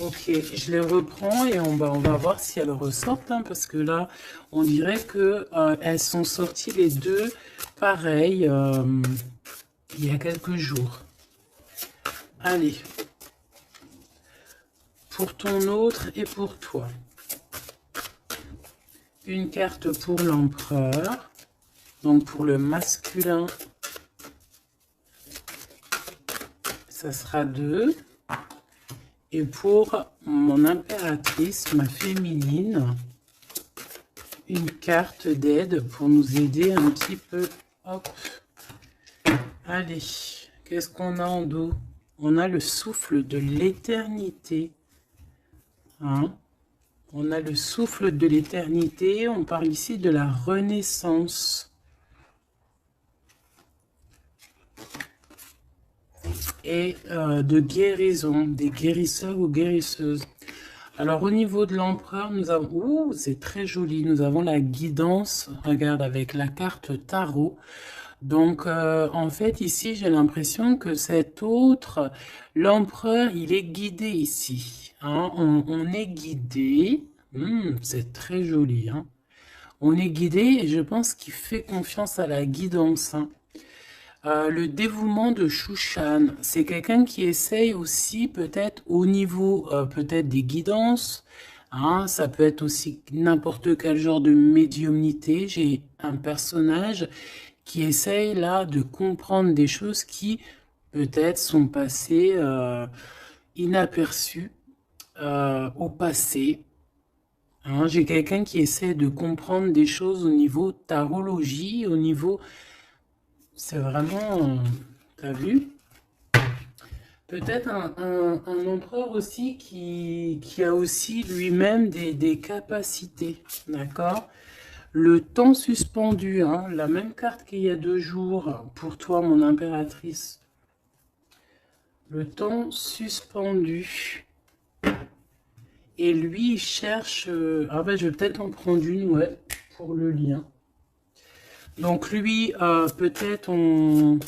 Ok, je les reprends et on va voir si elles ressortent, hein, parce que là, on dirait que elles sont sorties les deux pareilles il y a quelques jours. Allez, pour ton autre et pour toi. Une carte pour l'empereur, donc pour le masculin, ça sera 2. Et pour mon impératrice, ma féminine, une carte d'aide pour nous aider un petit peu. Hop. Allez, qu'est-ce qu'on a en dos? On a le souffle de l'éternité. Hein? On a le souffle de l'éternité. On parle ici de la renaissance. Et de guérison, des guérisseurs ou guérisseuses. Alors au niveau de l'empereur, nous avons, ouh, c'est très joli, nous avons la guidance, regarde avec la carte tarot. Donc en fait ici j'ai l'impression que cet autre, l'empereur, il est guidé ici. Hein, on est guidé, c'est très joli. Hein. On est guidé et je pense qu'il fait confiance à la guidance. Hein. Le dévouement de Shushan, c'est quelqu'un qui essaye aussi peut-être au niveau peut-être des guidances, hein, ça peut être aussi n'importe quel genre de médiumnité. J'ai un personnage qui essaye là de comprendre des choses qui peut-être sont passées inaperçues au passé. Hein, j'ai quelqu'un qui essaie de comprendre des choses au niveau tarologie, au niveau... C'est vraiment... T'as vu? Peut-être un empereur aussi qui a aussi lui-même des capacités, d'accord? Le temps suspendu, hein, la même carte qu'il y a 2 jours pour toi, mon impératrice. Le temps suspendu. Et lui, il cherche... ah ben, je vais peut-être en prendre une, ouais, pour le lien. Donc lui, peut-être on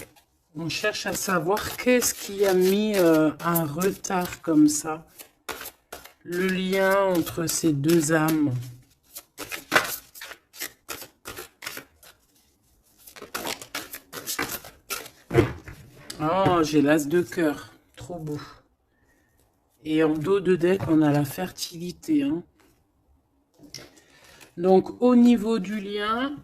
cherche à savoir qu'est-ce qui a mis un retard comme ça. Le lien entre ces deux âmes. Oh, j'ai l'as de cœur. Trop beau. Et en dos de deck, on a la fertilité. Hein. Donc, au niveau du lien,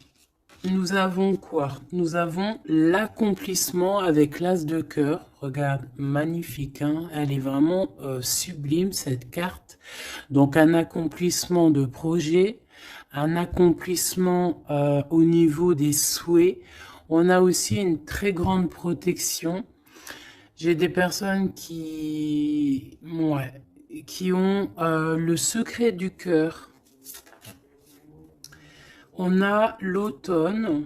nous avons quoi? Nous avons l'accomplissement avec l'as de cœur. Regarde, magnifique. Hein, elle est vraiment sublime, cette carte. Donc, un accomplissement de projet, un accomplissement au niveau des souhaits. On a aussi une très grande protection. J'ai des personnes qui ont le secret du cœur. On a l'automne,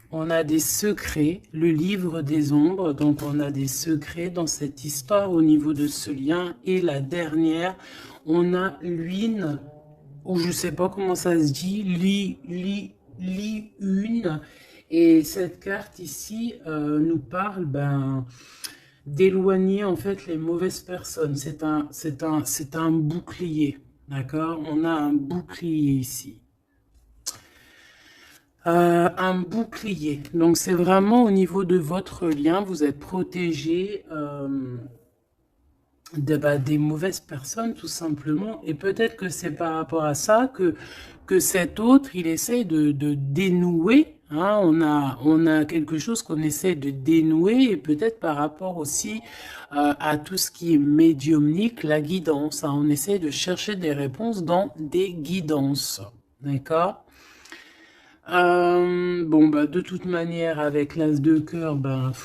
on a des secrets, le livre des ombres, donc on a des secrets dans cette histoire au niveau de ce lien. Et la dernière, on a l'une, ou je sais pas comment ça se dit, une. Et cette carte ici nous parle d'éloigner en fait les mauvaises personnes. C'est un bouclier, d'accord? On a un bouclier ici. Un bouclier. Donc c'est vraiment au niveau de votre lien, vous êtes protégé des mauvaises personnes tout simplement. Et peut-être que c'est par rapport à ça que cet autre, il essaie de dénouer. Hein, on a quelque chose qu'on essaie de dénouer et peut-être par rapport aussi à tout ce qui est médiumnique, la guidance. Hein, on essaie de chercher des réponses dans des guidances. D'accord? Bon, de toute manière, avec l'as de cœur,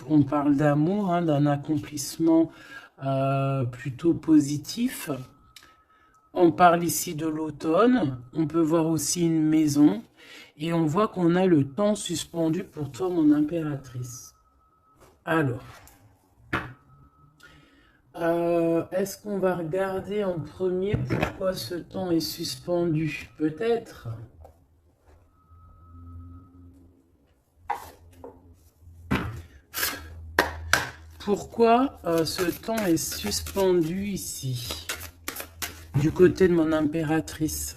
on parle d'amour, hein, d'un accomplissement plutôt positif. On parle ici de l'automne. On peut voir aussi une maison. Et on voit qu'on a le temps suspendu pour toi, mon impératrice. Alors, est-ce qu'on va regarder en premier pourquoi ce temps est suspendu? Peut-être. Pourquoi ce temps est suspendu ici? du côté de mon impératrice.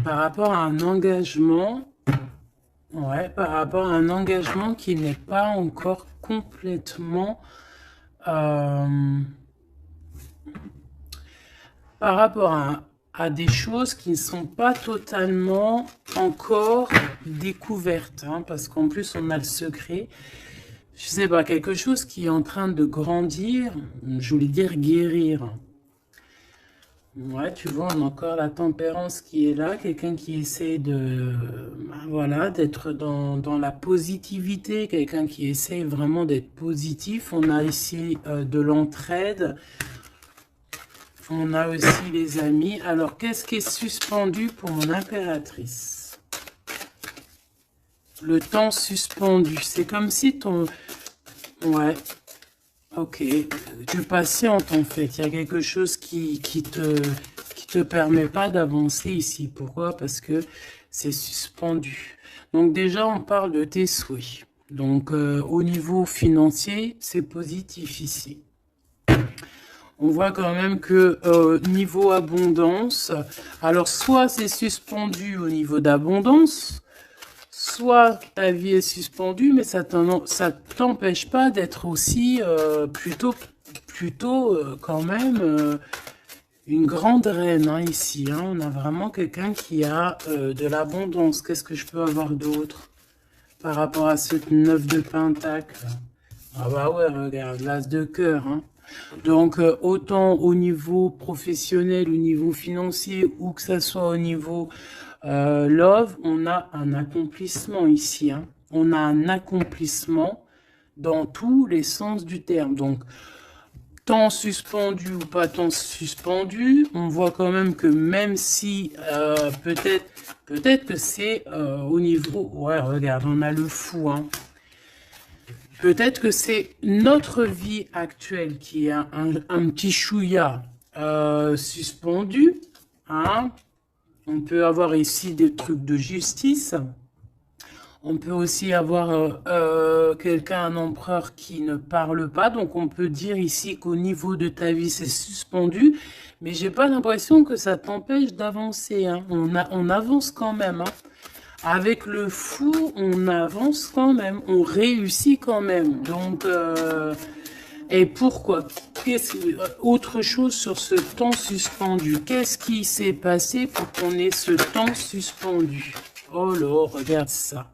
Par rapport à un engagement, ouais, par rapport à un engagement qui n'est pas encore complètement... par rapport à des choses qui ne sont pas totalement encore découvertes, hein, parce qu'en plus on a le secret. Je sais pas, quelque chose qui est en train de grandir, je voulais dire guérir. Ouais, tu vois, on a encore la tempérance qui est là, quelqu'un qui essaie de, voilà, d'être dans la positivité, quelqu'un qui essaie vraiment d'être positif. On a ici de l'entraide, on a aussi les amis. Alors, qu'est-ce qui est suspendu pour mon impératrice? Le temps suspendu, c'est comme si ton... Ouais, ok, tu patientes en fait, il y a quelque chose qui te permet pas d'avancer ici. Pourquoi? Parce que c'est suspendu. Donc déjà, on parle de tes souhaits. Donc au niveau financier, c'est positif ici. On voit quand même que niveau abondance, alors soit c'est suspendu au niveau d'abondance, soit ta vie est suspendue, mais ça t'empêche pas d'être aussi plutôt quand même une grande reine hein, ici. Hein. On a vraiment quelqu'un qui a de l'abondance. Qu'est-ce que je peux avoir d'autre par rapport à ce 9 de pentacle? Ah bah ouais, regarde, l'as de cœur. Hein. Donc, autant au niveau professionnel, au niveau financier, ou que ça soit au niveau love, on a un accomplissement ici. Hein. On a un accomplissement dans tous les sens du terme. Donc, temps suspendu ou pas temps suspendu, on voit quand même si peut-être que c'est au niveau... Ouais, regarde, on a le fou, hein. Peut-être que c'est notre vie actuelle qui est un petit chouïa suspendu. Hein. On peut avoir ici des trucs de justice. On peut aussi avoir quelqu'un, un empereur qui ne parle pas. Donc on peut dire ici qu'au niveau de ta vie, c'est suspendu. Mais j'ai pas l'impression que ça t'empêche d'avancer. Hein. On avance quand même. Hein. Avec le fou, on avance quand même, on réussit quand même. Donc, et pourquoi? Autre chose sur ce temps suspendu. Qu'est-ce qui s'est passé pour qu'on ait ce temps suspendu? Oh là, regarde ça.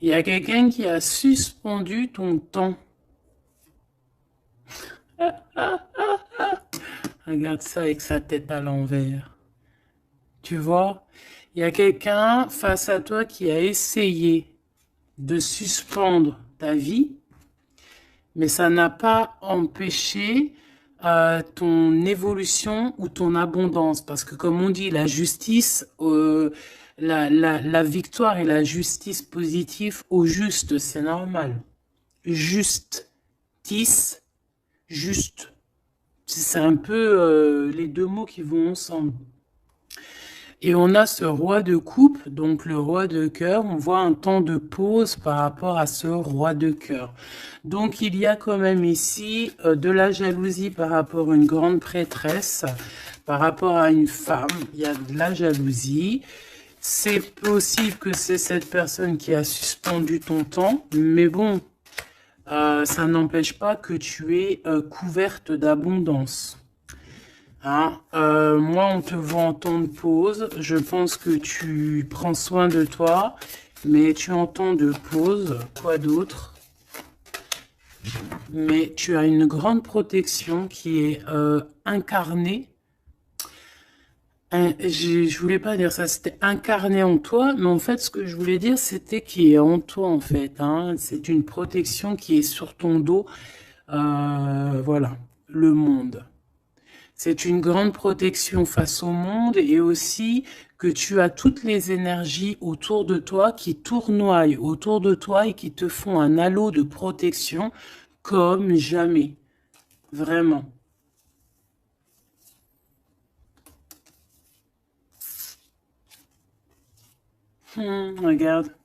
Il y a quelqu'un qui a suspendu ton temps. Regarde ça avec sa tête à l'envers. Tu vois? Il y a quelqu'un face à toi qui a essayé de suspendre ta vie, mais ça n'a pas empêché ton évolution ou ton abondance. Parce que comme on dit, la justice, la victoire et la justice positive au juste, c'est normal. Justice, juste. C'est un peu les deux mots qui vont ensemble. Et on a ce roi de coupe, donc le roi de cœur. On voit un temps de pause par rapport à ce roi de cœur. Donc il y a quand même ici de la jalousie par rapport à une grande prêtresse, par rapport à une femme. Il y a de la jalousie. C'est possible que c'est cette personne qui a suspendu ton temps, mais bon, ça n'empêche pas que tu es couverte d'abondance. Hein, moi, on te voit en temps de pause. Je pense que tu prends soin de toi, mais tu es en temps de pause. Quoi d'autre? Mais tu as une grande protection qui est incarnée. Je voulais pas dire ça, c'était incarné en toi, mais en fait, ce que je voulais dire, c'était qui est en toi, en fait. Hein. C'est une protection qui est sur ton dos. Voilà, le monde. C'est une grande protection face au monde et aussi que tu as toutes les énergies autour de toi qui tournoient autour de toi et qui te font un halo de protection comme jamais. Vraiment. Regarde.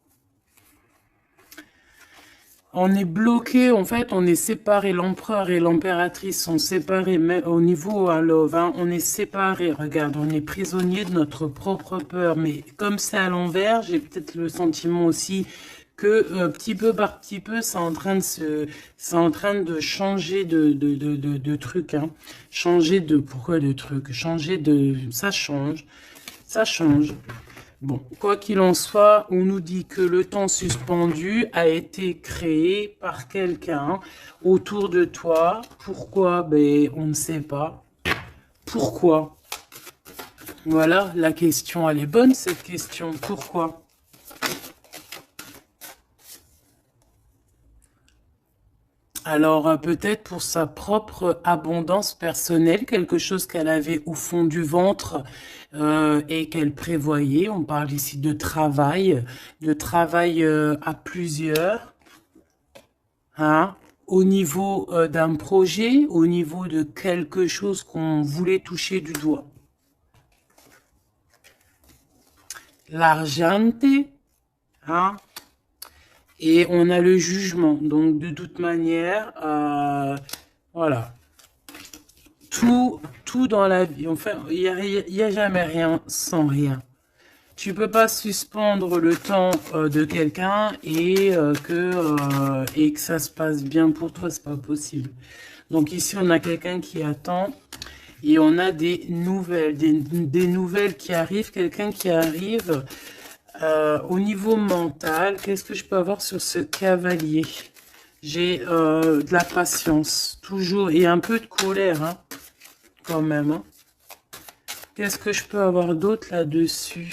On est bloqué, en fait, on est séparés. L'empereur et l'impératrice sont séparés, mais au niveau à Love, hein, on est séparés. Regarde, on est prisonnier de notre propre peur. Mais comme c'est à l'envers, j'ai peut-être le sentiment aussi que petit peu par petit peu, c'est en train de changer de truc, hein. Changer de, pourquoi de truc? Changer de, ça change. Bon, quoi qu'il en soit, on nous dit que le temps suspendu a été créé par quelqu'un autour de toi. Pourquoi? Ben, on ne sait pas. Pourquoi? Voilà, la question, elle est bonne, cette question. Pourquoi? Alors, peut-être pour sa propre abondance personnelle, quelque chose qu'elle avait au fond du ventre et qu'elle prévoyait. On parle ici de travail à plusieurs, hein, au niveau d'un projet, au niveau de quelque chose qu'on voulait toucher du doigt. L'argente, hein. Et on a le jugement. Donc, de toute manière, voilà. Tout dans la vie. Enfin, il y a jamais rien sans rien. Tu peux pas suspendre le temps de quelqu'un et que ça se passe bien pour toi. C'est pas possible. Donc, ici, on a quelqu'un qui attend. Et on a des nouvelles. Des nouvelles qui arrivent. Quelqu'un qui arrive... au niveau mental, qu'est-ce que je peux avoir sur ce cavalier? J'ai de la patience, toujours, et un peu de colère, hein, quand même. Hein. Qu'est-ce que je peux avoir d'autre là-dessus?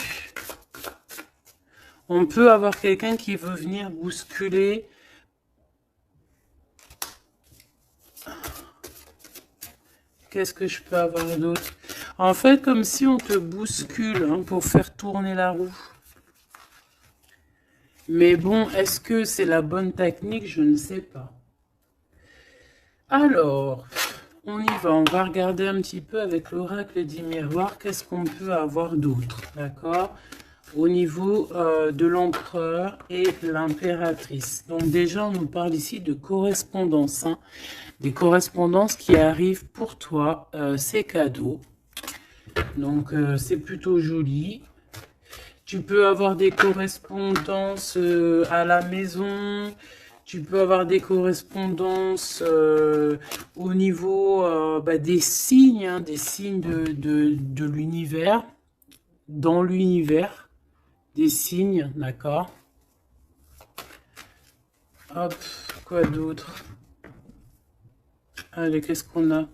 On peut avoir quelqu'un qui veut venir bousculer. Qu'est-ce que je peux avoir d'autre? En fait, comme si on te bouscule hein, pour faire tourner la roue. Mais bon, est-ce que c'est la bonne technique? Je ne sais pas. Alors, on y va. On va regarder un petit peu avec l'oracle des miroirs. Qu'est-ce qu'on peut avoir d'autre? D'accord? Au niveau de l'empereur et l'impératrice. Donc déjà, on nous parle ici de correspondance. Hein, des correspondances qui arrivent pour toi. C'est cadeau. Donc, c'est plutôt joli. Tu peux avoir des correspondances à la maison. Tu peux avoir des correspondances au niveau des signes, hein, des signes de l'univers. Dans l'univers, des signes, d'accord. Hop, quoi d'autre? Allez, qu'est-ce qu'on a?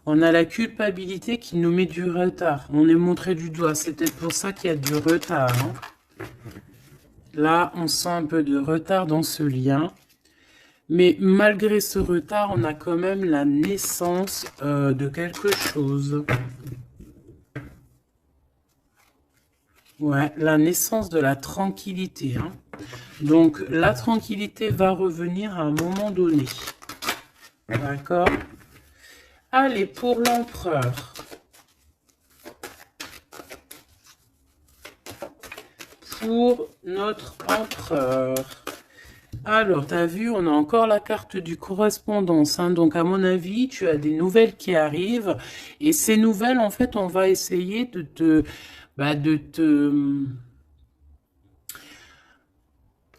On a la culpabilité qui nous met du retard. On est montré du doigt. C'est peut-être pour ça qu'il y a du retard. Hein. Là, on sent un peu de retard dans ce lien. Mais malgré ce retard, on a quand même la naissance de quelque chose. Ouais, la naissance de la tranquillité. Hein. Donc, la tranquillité va revenir à un moment donné. D'accord ? Allez, pour l'empereur. Pour notre empereur. Alors, tu as vu, on a encore la carte du correspondance. Hein. Donc, à mon avis, tu as des nouvelles qui arrivent. Et ces nouvelles, en fait, on va essayer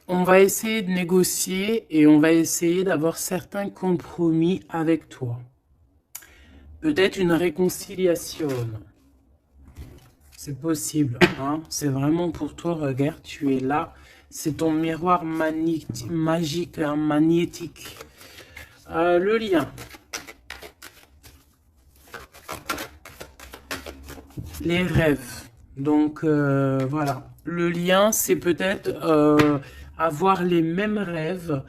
on va essayer de négocier et on va essayer d'avoir certains compromis avec toi. Peut-être une réconciliation. C'est possible. Hein. C'est vraiment pour toi. Regarde, tu es là. C'est ton miroir magique, hein, magnétique. Le lien. Les rêves. Donc, voilà. Le lien, c'est peut-être avoir les mêmes rêves.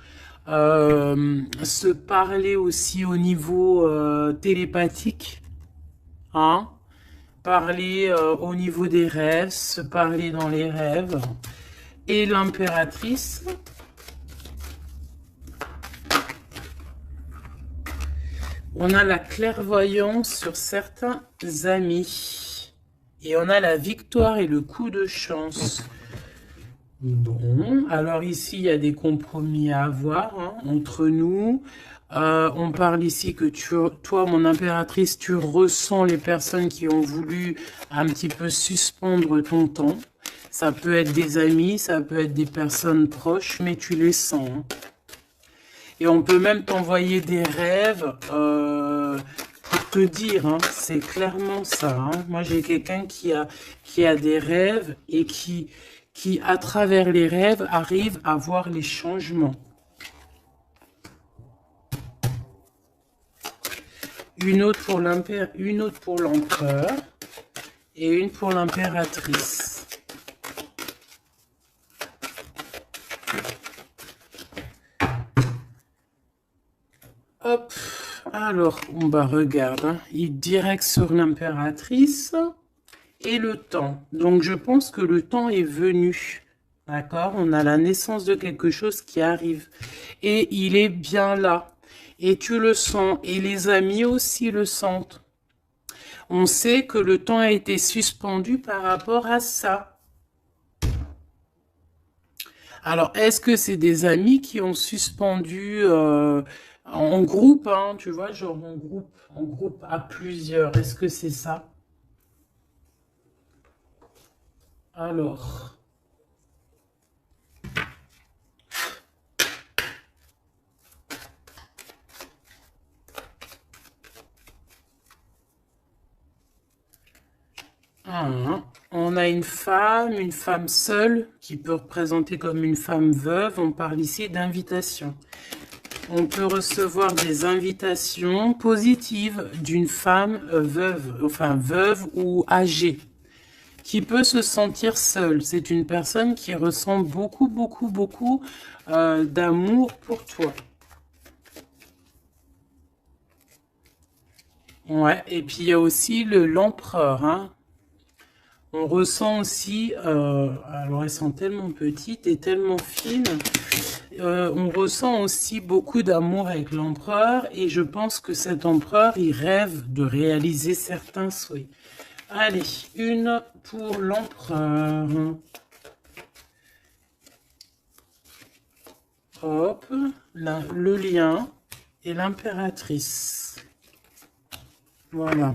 Se parler aussi au niveau télépathique. Hein? Parler au niveau des rêves, se parler dans les rêves. Et l'impératrice. On a la clairvoyance sur certains amis. Et on a la victoire et le coup de chance. Bon, alors ici, il y a des compromis à avoir hein, entre nous. On parle ici que toi, mon impératrice, tu ressens les personnes qui ont voulu un petit peu suspendre ton temps. Ça peut être des amis, ça peut être des personnes proches, mais tu les sens. Hein. Et on peut même t'envoyer des rêves pour te dire, hein, c'est clairement ça. Hein. Moi, j'ai quelqu'un qui a des rêves et qui, à travers les rêves, arrive à voir les changements. Une autre pour l'empereur et une pour l'impératrice. Hop, alors, on va regarder. Hein. Il direct sur l'impératrice et le temps. Donc, je pense que le temps est venu. D'accord? On a la naissance de quelque chose qui arrive. Et il est bien là. Et tu le sens. Et les amis aussi le sentent. On sait que le temps a été suspendu par rapport à ça. Alors, est-ce que c'est des amis qui ont suspendu en groupe, hein, tu vois, genre en groupe à plusieurs? Est-ce que c'est ça? Alors... on a une femme seule, qui peut représenter comme une femme veuve. On parle ici d'invitation. On peut recevoir des invitations positives d'une femme veuve, enfin veuve ou âgée, qui peut se sentir seule. C'est une personne qui ressent beaucoup, beaucoup, beaucoup d'amour pour toi. Ouais, et puis il y a aussi l'empereur, hein. On ressent aussi, alors elles sont tellement petites et tellement fines, on ressent aussi beaucoup d'amour avec l'empereur et je pense que cet empereur, il rêve de réaliser certains souhaits. Allez, une pour l'empereur. Hop, le lien et l'impératrice. Voilà.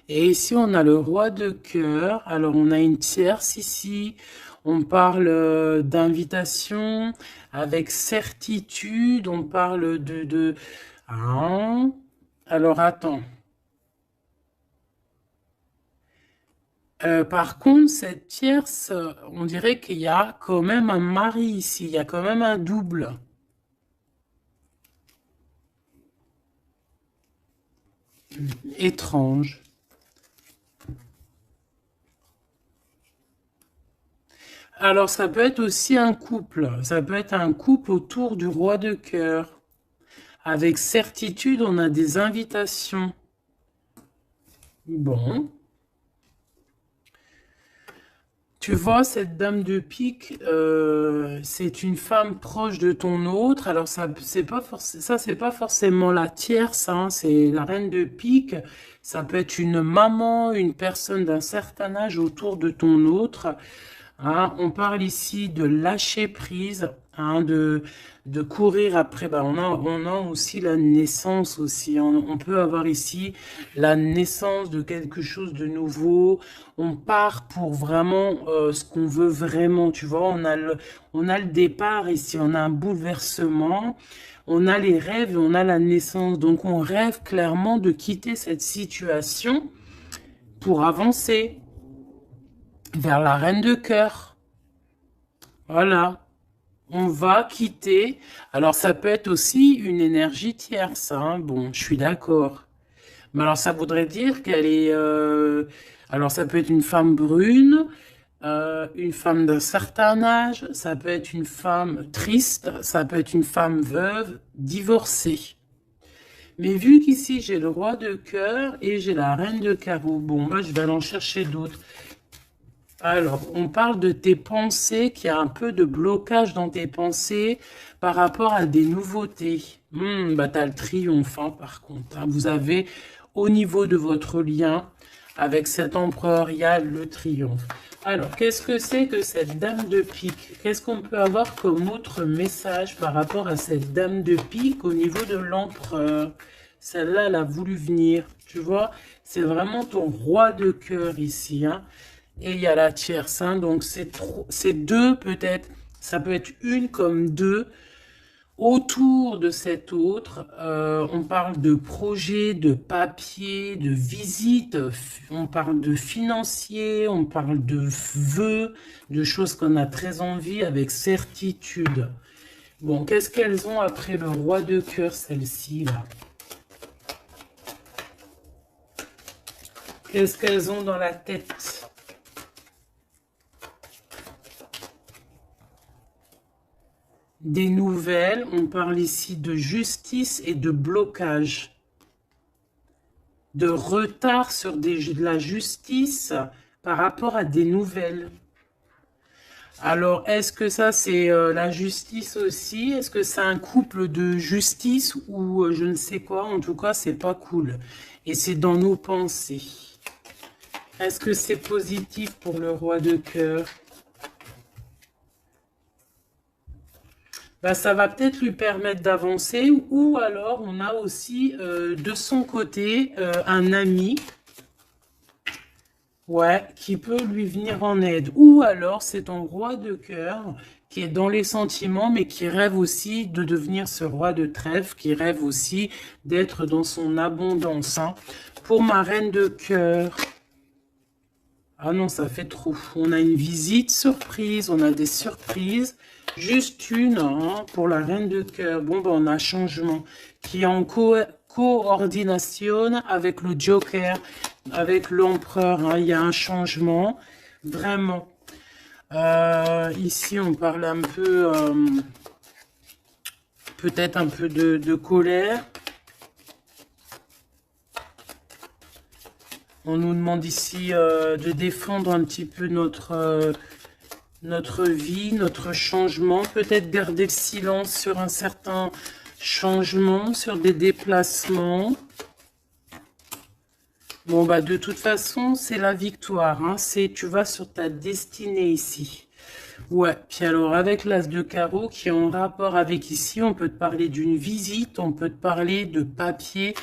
Et ici, on a le roi de cœur. Alors, on a une tierce ici. On parle d'invitation avec certitude. On parle de... Ah. Alors, attends. Par contre, cette tierce, on dirait qu'il y a quand même un mari ici. Il y a quand même un double. Étrange. Alors, ça peut être aussi un couple. Ça peut être un couple autour du roi de cœur. Avec certitude, on a des invitations. Bon. Tu vois, cette dame de pique, c'est une femme proche de ton autre. Alors, ça, c'est pas forcément la tierce, hein, c'est la reine de pique. Ça peut être une maman, une personne d'un certain âge autour de ton autre. Hein, on parle ici de lâcher prise, hein, de courir après. Ben, on a aussi la naissance aussi. On peut avoir ici la naissance de quelque chose de nouveau. On part pour vraiment ce qu'on veut vraiment. Tu vois, on a le départ ici. On a un bouleversement. On a les rêves et on a la naissance. Donc, on rêve clairement de quitter cette situation pour avancer vers la reine de cœur. Voilà. On va quitter. Alors, ça peut être aussi une énergie tierce. Hein. Bon, je suis d'accord. Mais alors, ça voudrait dire qu'elle est... alors, ça peut être une femme brune, une femme d'un certain âge. Ça peut être une femme triste. Ça peut être une femme veuve, divorcée. Mais vu qu'ici, j'ai le roi de cœur et j'ai la reine de carreau. Bon, moi, je vais aller en chercher d'autres. Alors, on parle de tes pensées, qu'il y a un peu de blocage dans tes pensées par rapport à des nouveautés. Bah, t'as le triomphe, hein, par contre. Hein. Vous avez, au niveau de votre lien, Avec cet empereur, il y a le triomphe. Alors, qu'est-ce que c'est que cette dame de pique? Qu'est-ce qu'on peut avoir comme autre message par rapport à cette dame de pique au niveau de l'empereur? Celle-là, elle a voulu venir, tu vois. C'est vraiment ton roi de cœur ici, hein. Et il y a la tierce, hein. Donc c'est deux peut-être. Ça peut être une comme deux. Autour de cet autre, on parle de projet, de papier, de visite, on parle de financier, on parle de vœux, de choses qu'on a très envie avec certitude. Bon, qu'est-ce qu'elles ont après le roi de cœur, celle-ci, là? Qu'est-ce qu'elles ont dans la tête? Des nouvelles, on parle ici de justice et de blocage. De retard sur de la justice par rapport à des nouvelles. Alors, est-ce que ça, c'est la justice aussi? Est-ce que c'est un couple de justice ou je ne sais quoi? En tout cas, c'est pas cool. Et c'est dans nos pensées. Est-ce que c'est positif pour le roi de cœur? Ben, ça va peut-être lui permettre d'avancer. Ou alors, on a aussi de son côté un ami. Ouais, qui peut lui venir en aide. Ou alors, c'est ton roi de cœur qui est dans les sentiments, mais qui rêve aussi de devenir ce roi de trèfle, qui rêve aussi d'être dans son abondance. Hein. Pour ma reine de cœur, ah non, ça fait trop. On a une visite surprise, on a des surprises. Juste une hein, pour la reine de cœur. Bon, ben, on a changement qui est en coordination avec le Joker, avec l'empereur. Hein, il y a un changement, vraiment. Ici, on parle un peu, peut-être un peu de colère. On nous demande ici de défendre un petit peu notre vie, notre changement. Peut-être garder le silence sur un certain changement, sur des déplacements. Bon, bah de toute façon, c'est la victoire. Hein. Tu vas sur ta destinée ici. Ouais, puis alors avec l'as de carreau qui est en rapport avec ici, on peut te parler d'une visite, on peut te parler de papier,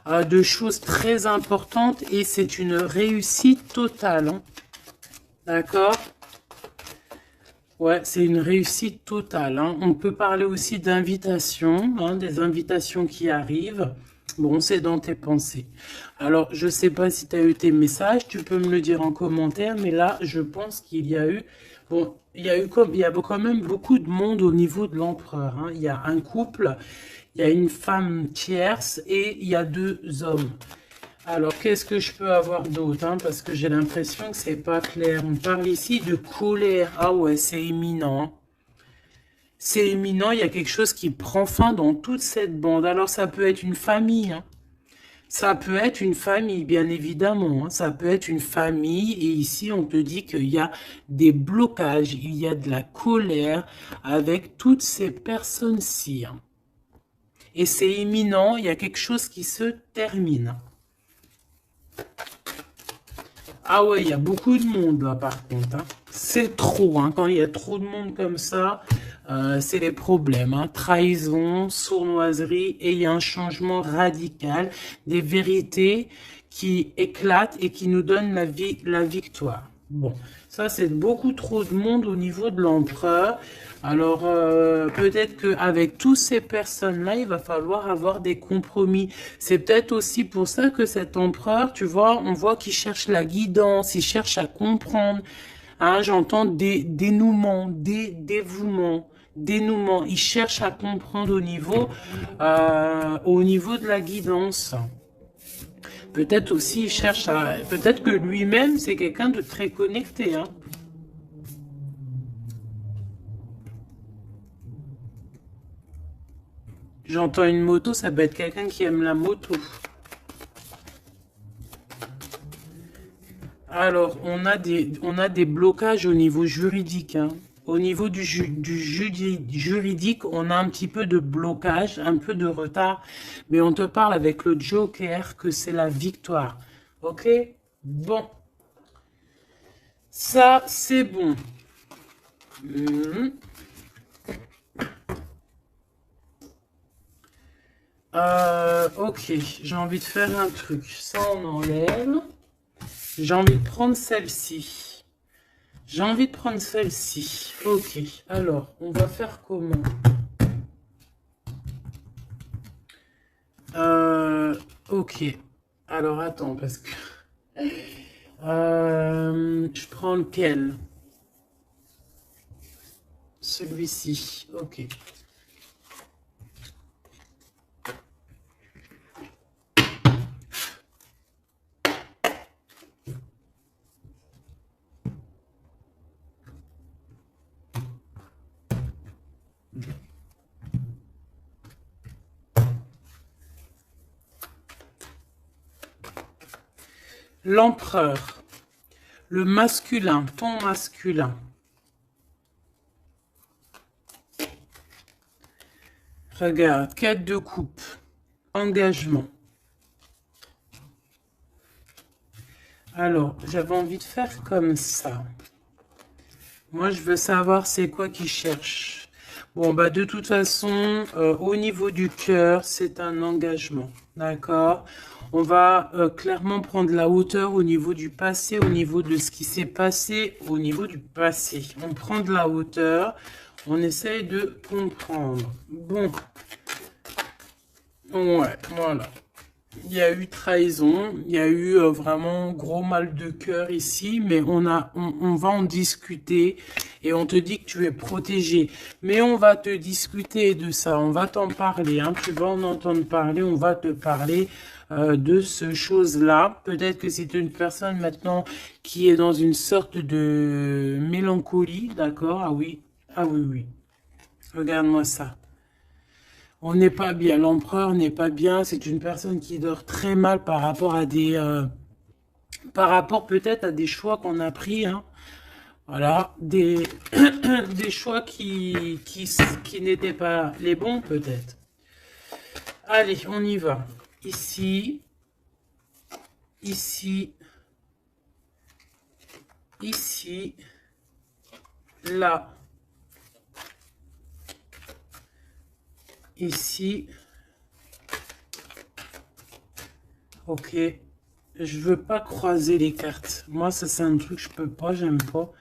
de choses très importantes et c'est une réussite totale. Hein. D'accord? Ouais, c'est une réussite totale. Hein. On peut parler aussi d'invitations, hein, des invitations qui arrivent. Bon, c'est dans tes pensées. Alors, je ne sais pas si tu as eu tes messages, tu peux me le dire en commentaire, mais là, je pense qu'il y a eu... Bon, il y a quand même beaucoup de monde au niveau de l'empereur. Hein. Il y a un couple, il y a une femme tierce et il y a deux hommes. Alors, qu'est-ce que je peux avoir d'autre hein, parce que j'ai l'impression que c'est pas clair. On parle ici de colère. Ah ouais, c'est éminent. C'est éminent, il y a quelque chose qui prend fin dans toute cette bande. Alors, ça peut être une famille. Hein. Ça peut être une famille, bien évidemment. Hein. Ça peut être une famille. Et ici, on te dit qu'il y a des blocages. Il y a de la colère avec toutes ces personnes-ci. Hein. Et c'est imminent. Il y a quelque chose qui se termine. Ah ouais, il y a beaucoup de monde là par contre. Hein. C'est trop. Hein. Quand il y a trop de monde comme ça, c'est les problèmes. Hein. Trahison, sournoiserie et il y a un changement radical. Des vérités qui éclatent et qui nous donnent la victoire. Bon, ça c'est beaucoup trop de monde au niveau de l'empereur. Alors, peut-être qu'avec toutes ces personnes-là, il va falloir avoir des compromis. C'est peut-être aussi pour ça que cet empereur, tu vois, on voit qu'il cherche la guidance, il cherche à comprendre. Hein, j'entends des dénouements, des dévouements, dénouements. Il cherche à comprendre au niveau de la guidance. Peut-être aussi, il cherche à... Peut-être que lui-même, c'est quelqu'un de très connecté, hein. J'entends une moto, ça peut être quelqu'un qui aime la moto. Alors, on a des blocages au niveau juridique. Hein. Au niveau du juridique, on a un petit peu de blocage, un peu de retard. Mais on te parle avec le Joker que c'est la victoire. Ok? Bon, ça, c'est bon. Mhm. Ok, j'ai envie de faire un truc. Ça, on enlève. J'ai envie de prendre celle-ci. J'ai envie de prendre celle-ci. Ok, alors, on va faire comment? Ok. Alors, attends, parce que... je prends lequel? Celui-ci. Ok. L'empereur. Le masculin, ton masculin. Regarde, quête de coupe. Engagement. Alors, j'avais envie de faire comme ça. Moi, je veux savoir c'est quoi qu'il cherche. Bon, bah de toute façon, au niveau du cœur, c'est un engagement. D'accord? On va clairement prendre la hauteur au niveau du passé, au niveau de ce qui s'est passé, au niveau du passé. On prend de la hauteur, on essaye de comprendre. Bon. Ouais, voilà. Il y a eu trahison, il y a eu vraiment gros mal de cœur ici, mais on va en discuter et on te dit que tu es protégé. Mais on va te discuter de ça, on va t'en parler, hein, tu vas en entendre parler, on va te parler de ce chose-là. Peut-être que c'est une personne maintenant qui est dans une sorte de mélancolie, d'accord? Ah oui, oui. Regarde-moi ça. On n'est pas bien, l'empereur n'est pas bien, c'est une personne qui dort très mal par rapport à des... par rapport peut-être à des choix qu'on a pris, hein. Voilà, des, des choix qui n'étaient pas les bons peut-être. Allez, on y va. Ici, ici, ici, là, ici. Ok. Je veux pas croiser les cartes. Moi, ça, c'est un truc que je peux pas, j'aime pas.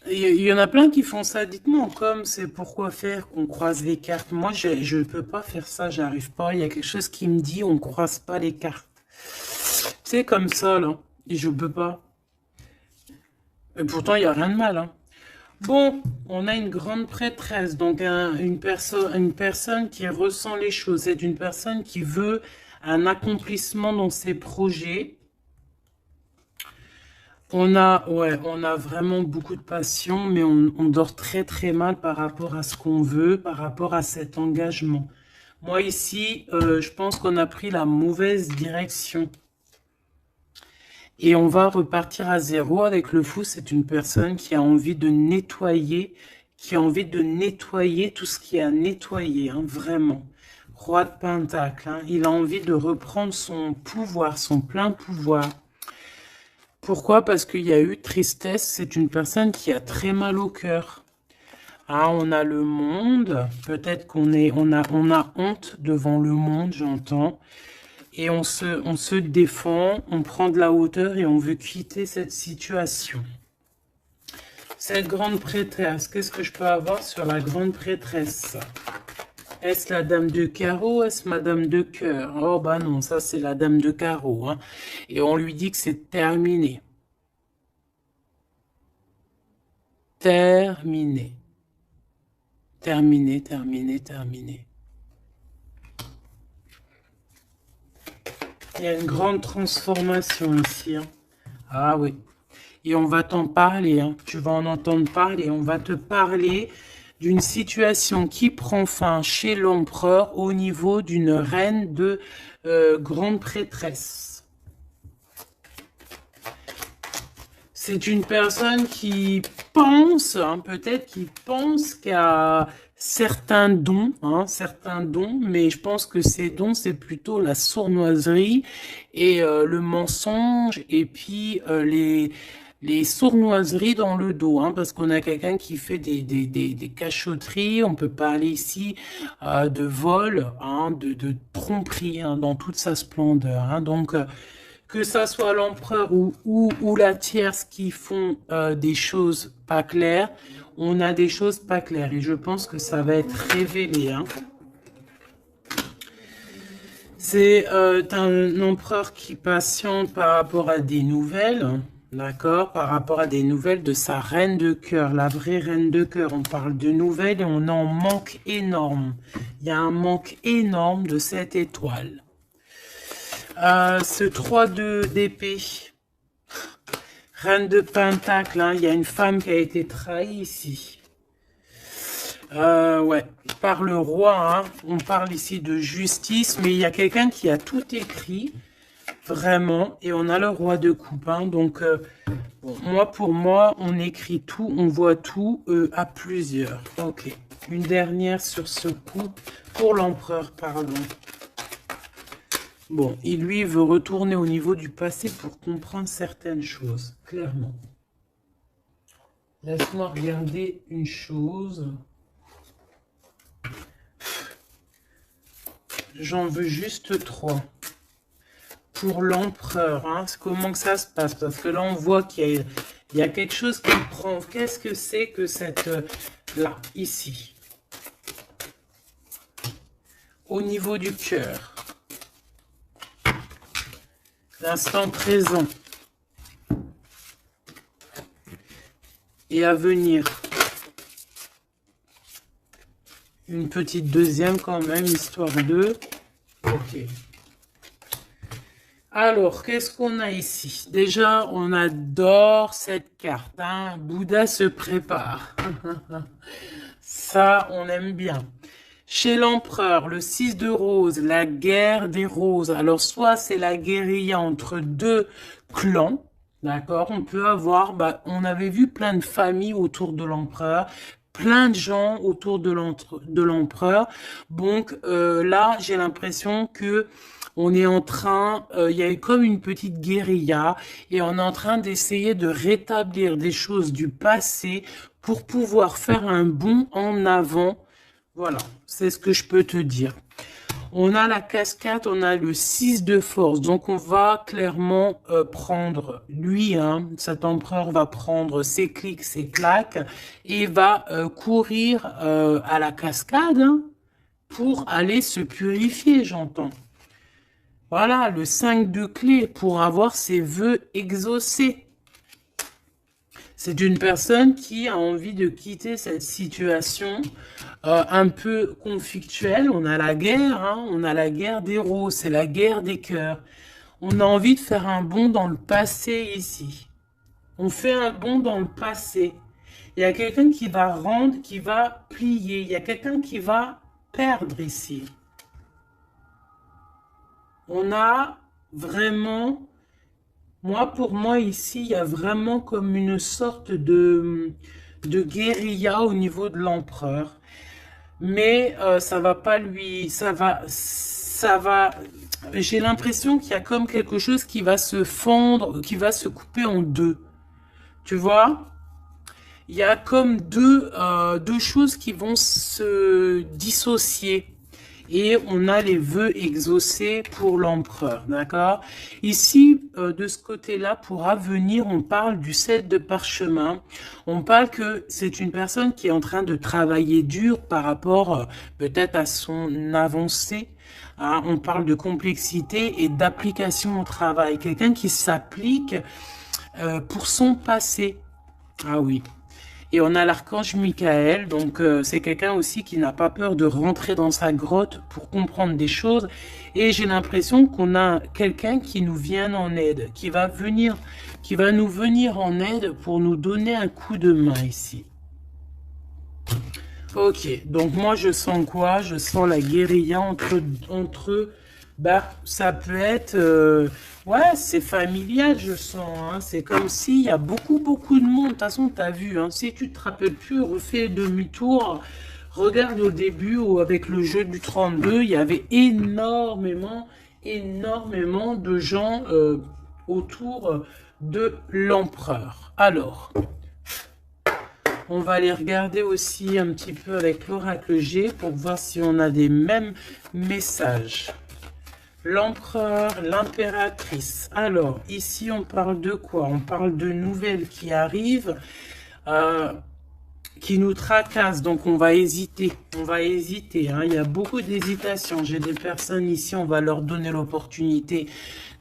Il y en a plein qui font ça. Dites-moi comme c'est pourquoi faire qu'on croise les cartes. Moi, je ne peux pas faire ça, j'arrive pas. Il y a quelque chose qui me dit on croise pas les cartes. C'est comme ça, là. Et je peux pas. Et pourtant, il n'y a rien de mal, hein. Bon, on a une grande prêtresse, donc une personne qui ressent les choses. C'est une personne qui veut un accomplissement dans ses projets. Ouais, on a vraiment beaucoup de passion, mais on dort très très mal par rapport à ce qu'on veut, par rapport à cet engagement. Moi ici, je pense qu'on a pris la mauvaise direction. Et on va repartir à zéro avec le fou. C'est une personne qui a envie de nettoyer, qui a envie de nettoyer tout ce qui est à nettoyer, hein, vraiment. Roi de Pentacle, hein, il a envie de reprendre son pouvoir, son plein pouvoir. Pourquoi? Parce qu'il y a eu tristesse. C'est une personne qui a très mal au cœur. Ah, on a le monde. Peut-être on a honte devant le monde, j'entends. Et on se défend, on prend de la hauteur et on veut quitter cette situation. Cette grande prêtresse, qu'est-ce que je peux avoir sur la grande prêtresse? Est-ce la dame de carreau? Est-ce madame de cœur? Oh bah non, ça c'est la dame de carreau, hein. Et on lui dit que c'est terminé. Terminé. Terminé, terminé, terminé. Il y a une grande transformation ici, hein. Ah oui. Et on va t'en parler, hein. Tu vas en entendre parler. On va te parler d'une situation qui prend fin chez l'empereur au niveau d'une reine de grande prêtresse. C'est une personne qui pense, hein, peut-être qui pense qu'à certains dons, mais je pense que ces dons, c'est plutôt la sournoiserie et le mensonge, et puis les sournoiseries dans le dos, hein, parce qu'on a quelqu'un qui fait des cachotteries. On peut parler ici de vol, hein, de tromperie, hein, dans toute sa splendeur, hein. Donc, que ça soit l'empereur ou la tierce qui font des choses pas claires, on a des choses pas claires. Et je pense que ça va être révélé, hein. C'est un empereur qui patiente par rapport à des nouvelles, d'accord, par rapport à des nouvelles de sa reine de cœur, la vraie reine de cœur. On parle de nouvelles et on en manque énorme. Il y a un manque énorme de cette étoile. Ce 3 d'épée, reine de pentacle, hein, il y a une femme qui a été trahie ici. Ouais, par le roi, hein, on parle ici de justice, mais il y a quelqu'un qui a tout écrit, vraiment, et on a le roi de coupe, hein, donc bon, pour moi, on écrit tout, on voit tout à plusieurs. Ok, une dernière sur ce coup, pour l'empereur, pardon. Bon, il lui veut retourner au niveau du passé pour comprendre certaines choses, clairement. Laisse-moi regarder une chose. J'en veux juste 3. Pour l'empereur, hein, comment que ça se passe? Parce que là, on voit qu'il y a quelque chose qui prend. Qu'est-ce que c'est que cette... là, ici. Au niveau du cœur. L'instant présent. Et à venir. Une petite deuxième quand même, histoire de... Ok. Alors, qu'est-ce qu'on a ici? Déjà, on adore cette carte, hein. Bouddha se prépare. Ça, on aime bien. Chez l'empereur, le 6 de rose, la guerre des roses. Alors, soit c'est la guérilla entre deux clans, d'accord? On peut avoir, on avait vu plein de familles autour de l'empereur, plein de gens autour de l'empereur. Donc, là, j'ai l'impression que on est en train, il y a comme une petite guérilla, et on est en train d'essayer de rétablir des choses du passé pour pouvoir faire un bond en avant. Voilà, c'est ce que je peux te dire. On a la cascade, on a le 6 de force. Donc, on va clairement prendre, lui, hein, cet empereur va prendre ses clics, ses claques, et va courir à la cascade, hein, pour aller se purifier, j'entends. Voilà, le 5 de clé pour avoir ses vœux exaucés. C'est une personne qui a envie de quitter cette situation un peu conflictuelle. On a la guerre, hein, on a la guerre des roses, c'est la guerre des cœurs. On a envie de faire un bond dans le passé ici. On fait un bond dans le passé. Il y a quelqu'un qui va rendre, qui va plier. Il y a quelqu'un qui va perdre ici. On a vraiment... Pour moi, ici, il y a vraiment comme une sorte de guérilla au niveau de l'empereur. Mais ça va pas lui... Ça va... J'ai l'impression qu'il y a comme quelque chose qui va se fendre, qui va se couper en deux. Tu vois? Il y a comme deux choses qui vont se dissocier. Et on a les vœux exaucés pour l'empereur, d'accord? Ici, de ce côté-là, pour avenir, on parle du 7 de parchemin. On parle que c'est une personne qui est en train de travailler dur par rapport peut-être à son avancée. Hein? On parle de complexité et d'application au travail. Quelqu'un qui s'applique pour son passé. Ah oui. Et on a l'archange Michael, donc c'est quelqu'un aussi qui n'a pas peur de rentrer dans sa grotte pour comprendre des choses. Et j'ai l'impression qu'on a quelqu'un qui nous vient en aide, qui va nous venir en aide pour nous donner un coup de main ici. Ok, donc moi je sens quoi? Je sens la guérilla entre eux. Ça peut être... ouais, c'est familial, je sens. Hein. C'est comme s'il y a beaucoup de monde. De toute façon, tu as vu. Hein, si tu te rappelles plus, refais demi-tour. Regarde au début ou avec le jeu du 32, il y avait énormément de gens autour de l'empereur. Alors, on va aller regarder aussi un petit peu avec l'oracle G pour voir si on a des mêmes messages. L'empereur, l'impératrice. Alors, ici, on parle de quoi? On parle de nouvelles qui arrivent, qui nous tracassent. Donc, on va hésiter. On va hésiter. Hein. Il y a beaucoup d'hésitation. J'ai des personnes ici, on va leur donner l'opportunité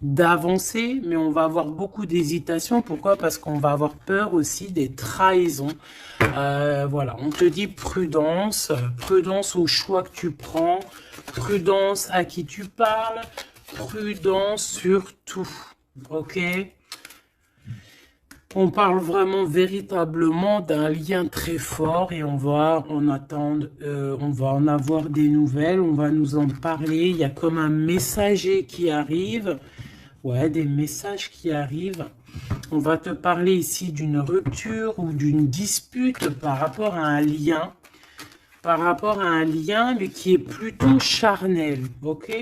d'avancer, mais on va avoir beaucoup d'hésitation. Pourquoi? Parce qu'on va avoir peur aussi des trahisons. Voilà, on te dit prudence, prudence au choix que tu prends, prudence à qui tu parles, prudence sur tout, ok? On parle vraiment véritablement d'un lien très fort et on va en attendre, on va en avoir des nouvelles, on va nous en parler. Il y a comme un messager qui arrive, ouais, des messages qui arrivent. On va te parler ici d'une rupture ou d'une dispute par rapport à un lien. Par rapport à un lien, mais qui est plutôt charnel, ok?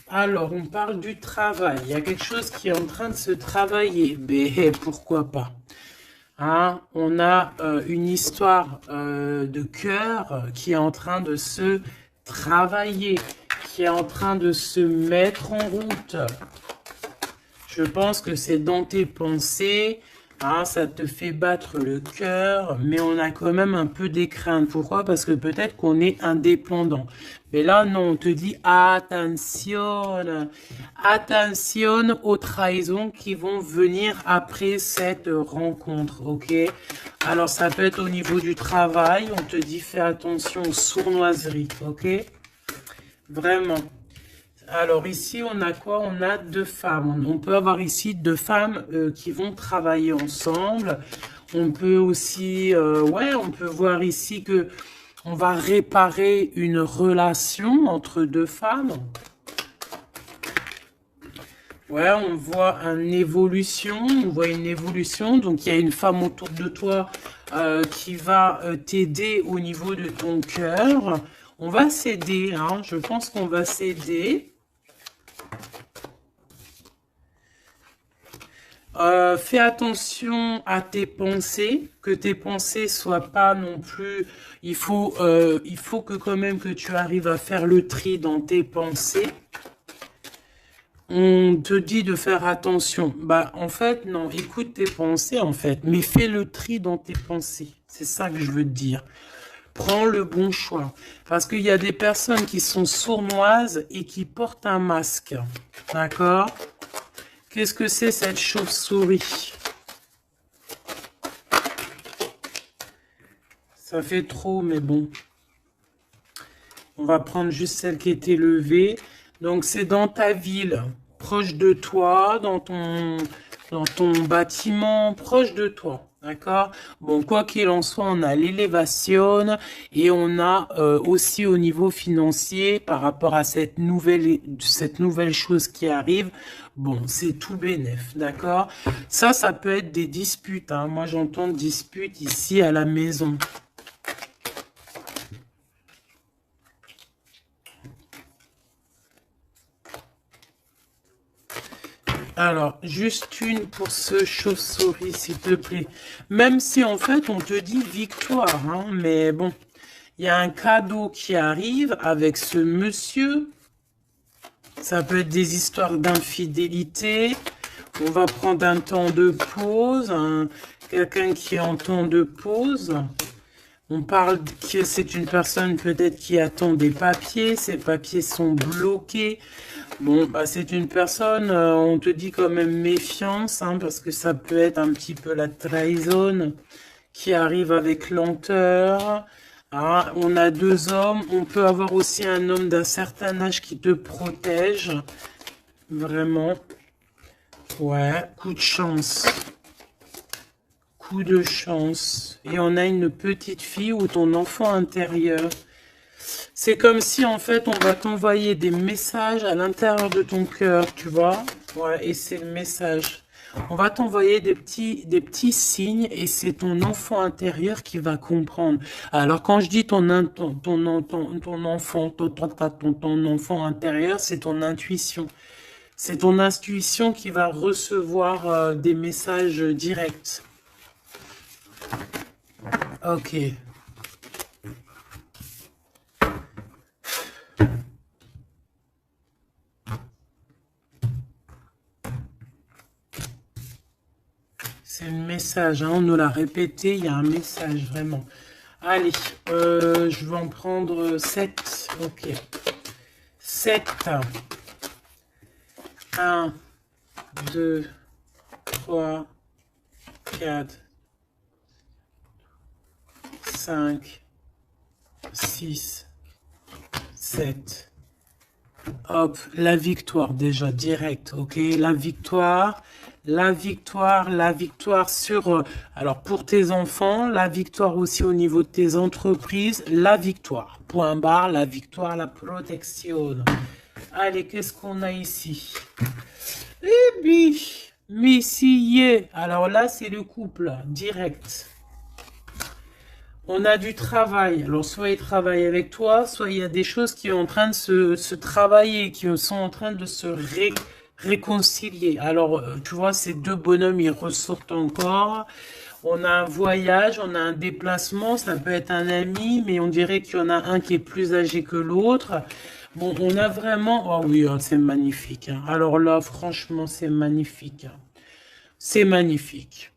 Alors, on parle du travail. Il y a quelque chose qui est en train de se travailler. Mais pourquoi pas? Hein? On a une histoire de cœur qui est en train de se travailler, qui est en train de se mettre en route. Je pense que c'est dans tes pensées, hein, ça te fait battre le cœur, mais on a quand même un peu des craintes. Pourquoi? Parce que peut-être qu'on est indépendant. Mais là, non, on te dit attention, attention aux trahisons qui vont venir après cette rencontre, ok? Alors, ça peut être au niveau du travail, on te dit fais attention aux sournoiseries, ok? Vraiment. Alors ici, on a quoi? On a deux femmes. On peut avoir ici deux femmes qui vont travailler ensemble. On peut aussi, ouais, on peut voir ici que on va réparer une relation entre deux femmes. Ouais, on voit une évolution. On voit une évolution. Donc il y a une femme autour de toi qui va t'aider au niveau de ton cœur. On va s'aider, hein. Je pense qu'on va s'aider. Fais attention à tes pensées, que tes pensées soient pas non plus. Il faut que quand même que tu arrives à faire le tri dans tes pensées. On te dit de faire attention. Bah en fait non, écoute tes pensées en fait, mais fais le tri dans tes pensées. C'est ça que je veux te dire. Prends le bon choix. Parce qu'il y a des personnes qui sont sournoises et qui portent un masque. D'accord? Qu'est-ce que c'est cette chauve-souris? Ça fait trop, mais bon. On va prendre juste celle qui était levée. Donc, c'est dans ta ville, proche de toi, dans ton bâtiment, proche de toi. D'accord? Bon, quoi qu'il en soit, on a l'élévation et on a aussi au niveau financier, par rapport à cette nouvelle chose qui arrive, bon, c'est tout bénef, d'accord? Ça peut être des disputes, hein. Moi, j'entends disputes ici à la maison. Alors, juste une pour ce chauve-souris, s'il te plaît. Même si, en fait, on te dit victoire, hein, mais bon, il y a un cadeau qui arrive avec ce monsieur. Ça peut être des histoires d'infidélité. On va prendre un temps de pause, quelqu'un qui est en temps de pause. On parle que c'est une personne peut-être qui attend des papiers. Ces papiers sont bloqués. Bon, bah, c'est une personne, on te dit quand même méfiance, hein, parce que ça peut être un petit peu la trahison qui arrive avec lenteur. Hein, on a deux hommes, on peut avoir aussi un homme d'un certain âge qui te protège. Vraiment. Ouais, coup de chance. Coup de chance. Et on a une petite fille ou ton enfant intérieur. C'est comme si, en fait, on va t'envoyer des messages à l'intérieur de ton cœur, tu vois. Ouais, et c'est le message. On va t'envoyer des petits signes et c'est ton enfant intérieur qui va comprendre. Alors, quand je dis ton enfant, ton enfant intérieur, c'est ton intuition. C'est ton intuition qui va recevoir des messages directs. Ok. C'est le message, hein, on nous l'a répété, il y a un message vraiment. Allez, je vais en prendre 7. Ok. 7. 1, 2, 3, 4, 5, 6, 7. Hop, la victoire déjà, direct, ok? La victoire sur, alors pour tes enfants, la victoire aussi au niveau de tes entreprises, la victoire, point barre, la victoire, la protection. Allez, qu'est-ce qu'on a ici? Eh bien, Messier, alors là, c'est le couple, direct. On a du travail. Alors, soit il travaille avec toi, soit il y a des choses qui sont en train de se travailler, qui sont en train de se réconcilier. Alors, tu vois, ces deux bonhommes, ils ressortent encore. On a un voyage, on a un déplacement. Ça peut être un ami, mais on dirait qu'il y en a un qui est plus âgé que l'autre. Bon, on a vraiment... Oh oui, c'est magnifique, hein. Alors là, franchement, c'est magnifique, hein. C'est magnifique.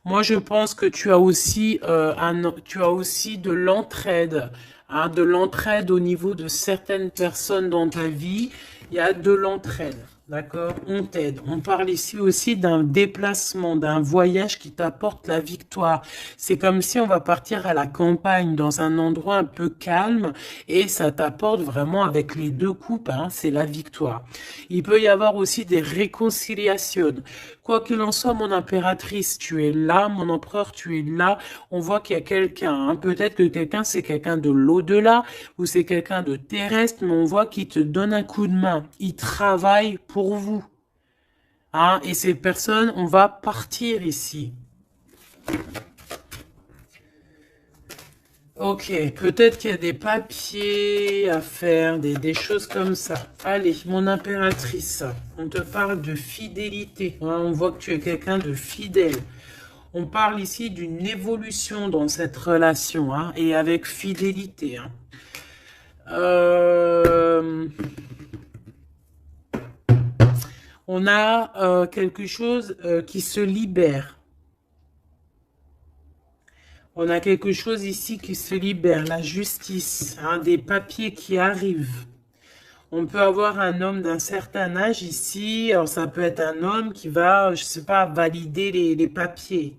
Moi, je pense que tu as aussi de l'entraide, hein, de l'entraide au niveau de certaines personnes dans ta vie. Il y a de l'entraide, d'accord? On t'aide. On parle ici aussi d'un déplacement, d'un voyage qui t'apporte la victoire. C'est comme si on va partir à la campagne, dans un endroit un peu calme, et ça t'apporte vraiment avec les deux coupes, hein, c'est la victoire. Il peut y avoir aussi des réconciliations. Quoi qu'il en soit, mon impératrice, tu es là, mon empereur, tu es là. On voit qu'il y a quelqu'un, hein. Peut-être que quelqu'un, c'est quelqu'un de l'au-delà ou c'est quelqu'un de terrestre, mais on voit qu'il te donne un coup de main. Il travaille pour vous, hein. Et ces personnes, on va partir ici. Ok, peut-être qu'il y a des papiers à faire, des choses comme ça. Allez, mon impératrice, on te parle de fidélité, hein. On voit que tu es quelqu'un de fidèle. On parle ici d'une évolution dans cette relation, hein, et avec fidélité, hein. On a quelque chose qui se libère. On a quelque chose ici qui se libère, la justice, hein, des papiers qui arrivent. On peut avoir un homme d'un certain âge ici, alors ça peut être un homme qui va, je sais pas, valider les papiers.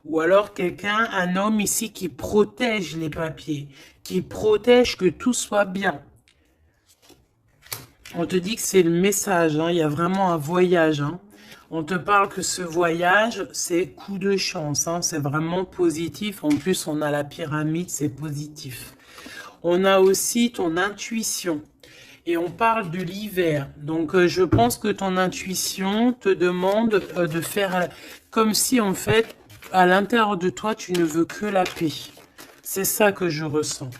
Ou alors quelqu'un, un homme ici qui protège les papiers, qui protège que tout soit bien. On te dit que c'est le message, hein, il y a vraiment un voyage, hein. On te parle que ce voyage, c'est coup de chance, hein, c'est vraiment positif. En plus, on a la pyramide, c'est positif. On a aussi ton intuition. Et on parle de l'hiver. Donc, je pense que ton intuition te demande de faire comme si, en fait, à l'intérieur de toi, tu ne veux que la paix. C'est ça que je ressens.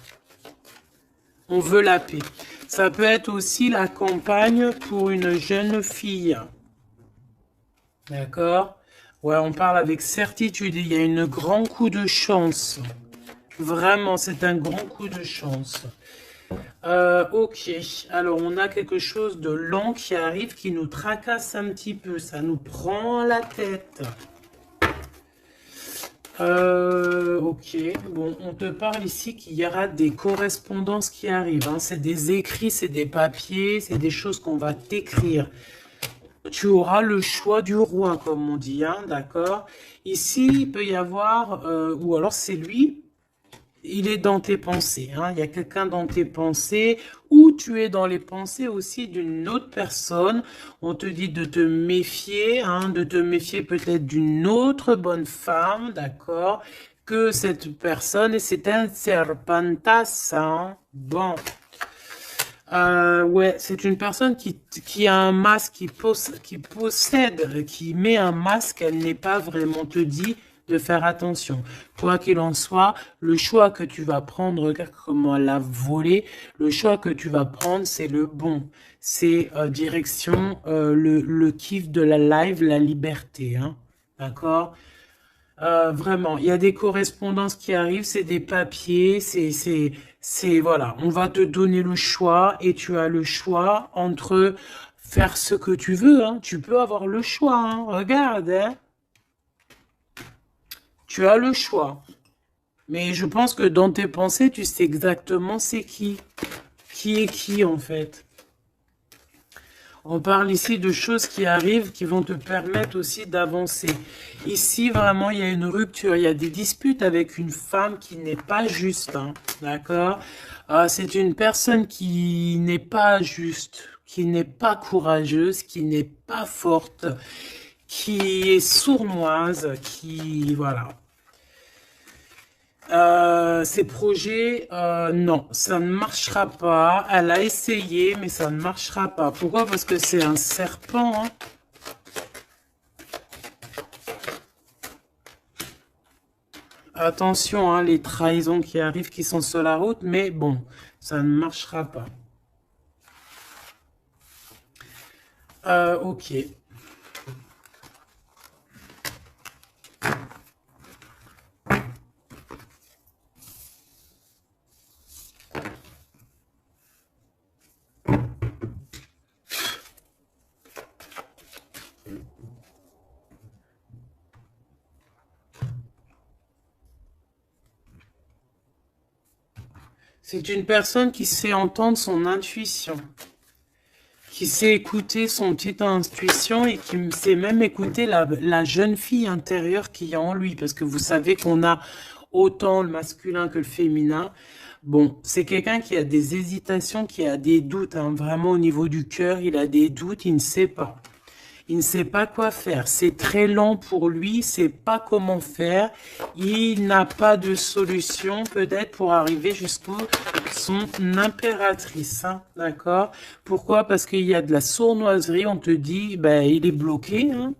On veut la paix. Ça peut être aussi la campagne pour une jeune fille. D'accord? Ouais, on parle avec certitude. Il y a un grand coup de chance. Vraiment, c'est un grand coup de chance. Ok, alors on a quelque chose de lent qui arrive, qui nous tracasse un petit peu. Ça nous prend la tête. Ok, bon, on te parle ici qu'il y aura des correspondances qui arrivent, hein. C'est des écrits, c'est des papiers, c'est des choses qu'on va t'écrire. Tu auras le choix du roi, comme on dit, hein, d'accord? Ici, il peut y avoir, ou alors c'est lui, il est dans tes pensées, hein. Il y a quelqu'un dans tes pensées, ou tu es dans les pensées aussi d'une autre personne. On te dit de te méfier, hein, de te méfier peut-être d'une autre bonne femme, d'accord? Que cette personne, et c'est un serpentas, hein. Bon. Ouais, c'est une personne qui a un masque, qui possède, qui met un masque, elle n'est pas vraiment te dit de faire attention. Quoi qu'il en soit, le choix que tu vas prendre, regarde comment elle a volé, le choix que tu vas prendre, c'est le bon. C'est direction le kiff de la live, la liberté, hein. D'accord? Vraiment, il y a des correspondances qui arrivent, c'est des papiers, voilà, on va te donner le choix et tu as le choix entre faire ce que tu veux, hein. Tu peux avoir le choix, hein. Regarde, hein. Tu as le choix. Mais je pense que dans tes pensées, tu sais exactement c'est qui. Qui est qui, en fait. On parle ici de choses qui arrivent, qui vont te permettre aussi d'avancer. Ici, vraiment, il y a une rupture, il y a des disputes avec une femme qui n'est pas juste, hein, d'accord? C'est une personne qui n'est pas juste, qui n'est pas courageuse, qui n'est pas forte, qui est sournoise, qui, voilà. Ces projets, non, ça ne marchera pas. Elle a essayé, mais ça ne marchera pas. Pourquoi? Parce que c'est un serpent, hein. Attention, hein, les trahisons qui arrivent, qui sont sur la route, mais bon, ça ne marchera pas. Ok. C'est une personne qui sait entendre son intuition, qui sait écouter son petite intuition et qui sait même écouter la jeune fille intérieure qu'il y a en lui. Parce que vous savez qu'on a autant le masculin que le féminin. Bon, c'est quelqu'un qui a des hésitations, qui a des doutes, hein, vraiment au niveau du cœur, il a des doutes, il ne sait pas. Il ne sait pas quoi faire. C'est très lent pour lui, il ne sait pas comment faire. Il n'a pas de solution peut-être pour arriver jusqu'au son impératrice. Hein, d'accord? Pourquoi? Parce qu'il y a de la sournoiserie. On te dit, ben, il est bloqué. Hein.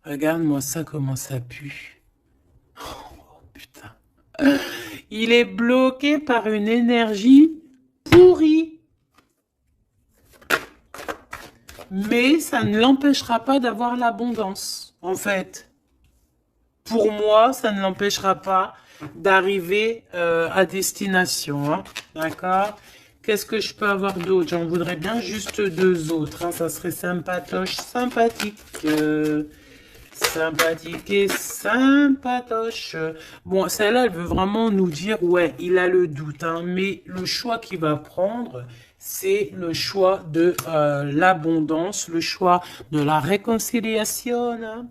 Regarde-moi ça, comment ça pue. Oh, putain. Il est bloqué par une énergie pourrie. Mais ça ne l'empêchera pas d'avoir l'abondance, en fait. Pour moi, ça ne l'empêchera pas d'arriver à destination. Hein. D'accord? Qu'est-ce que je peux avoir d'autre? J'en voudrais bien juste deux autres. Hein. Ça serait sympatoche, sympathique. Sympathique et sympatoche. Bon, celle-là, elle veut vraiment nous dire, ouais, il a le doute. Hein, mais le choix qu'il va prendre, c'est le choix de l'abondance, le choix de la réconciliation. Hein.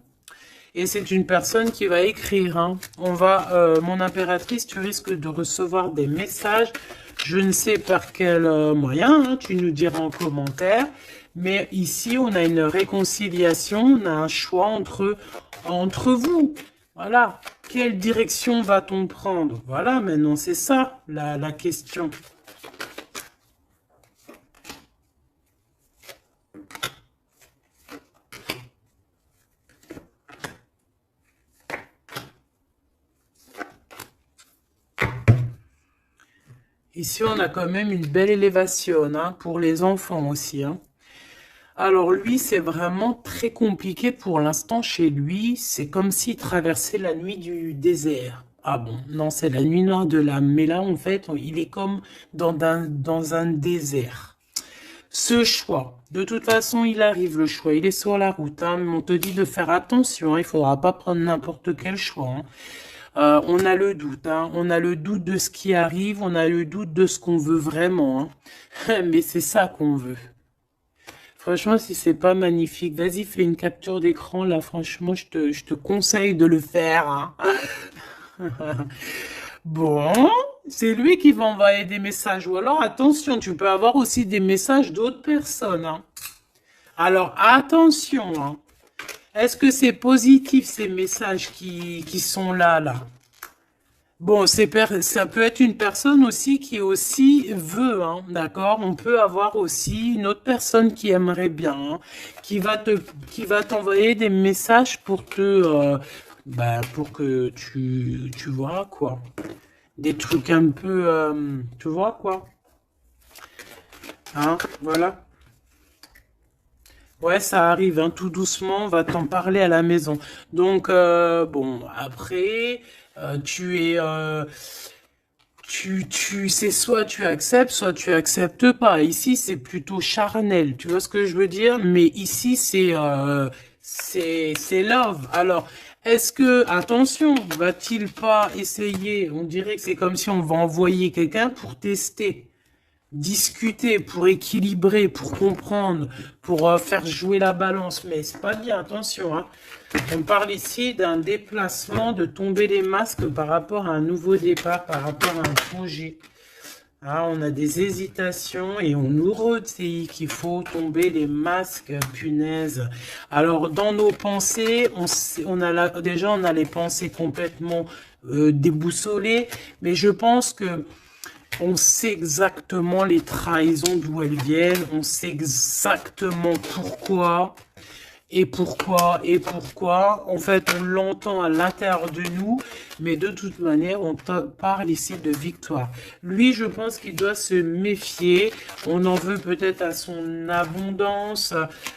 Et c'est une personne qui va écrire. Hein. Mon impératrice, tu risques de recevoir des messages. Je ne sais par quel moyen, hein, tu nous diras en commentaire. Mais ici, on a une réconciliation, on a un choix entre vous. Voilà. Quelle direction va-t-on prendre? Voilà, maintenant, c'est ça la question. Ici, on a quand même une belle élévation hein, pour les enfants aussi. Hein. Alors lui, c'est vraiment très compliqué pour l'instant chez lui. C'est comme s'il traversait la nuit du désert. Ah bon, non, c'est la nuit noire de l'âme. Mais là, en fait, il est comme dans un désert. Ce choix, de toute façon, il arrive le choix. Il est sur la route. Hein, mais on te dit de faire attention. Hein, il ne faudra pas prendre n'importe quel choix. Hein. On a le doute, hein. On a le doute de ce qui arrive, on a le doute de ce qu'on veut vraiment. Hein. Mais c'est ça qu'on veut. Franchement, si c'est pas magnifique, vas-y, fais une capture d'écran, là, franchement, je te conseille de le faire. Hein. Bon, c'est lui qui va envoyer des messages. Ou alors, attention, tu peux avoir aussi des messages d'autres personnes. Hein. Alors, attention, hein. Est-ce que c'est positif, ces messages qui sont là? Bon, ça peut être une personne aussi qui aussi veut, hein, d'accord? On peut avoir aussi une autre personne qui aimerait bien, hein, qui va qui va t'envoyer des messages pour pour que tu vois, quoi. Des trucs un peu, tu vois, quoi. Hein, voilà. Ouais, ça arrive, hein, tout doucement, on va t'en parler à la maison. Donc, bon, après, tu es, c'est soit tu acceptes, soit tu acceptes pas. Ici, c'est plutôt charnel, tu vois ce que je veux dire? Mais ici, c'est love. Alors, est-ce que, attention, va-t-il pas essayer? On dirait que c'est comme si on va envoyer quelqu'un pour tester, discuter, pour équilibrer, pour comprendre, pour faire jouer la balance. Mais c'est pas bien, attention, hein. On parle ici d'un déplacement, de tomber les masques par rapport à un nouveau départ, par rapport à un projet. Ah, on a des hésitations et on nous redit qu'il faut tomber les masques, punaise. Alors, dans nos pensées, déjà, on a les pensées complètement déboussolées, mais je pense que on sait exactement les trahisons d'où elles viennent, on sait exactement pourquoi. Et pourquoi, et pourquoi. En fait, on l'entend à l'intérieur de nous, mais de toute manière, on parle ici de victoire. Lui, je pense qu'il doit se méfier. On en veut peut-être à son abondance.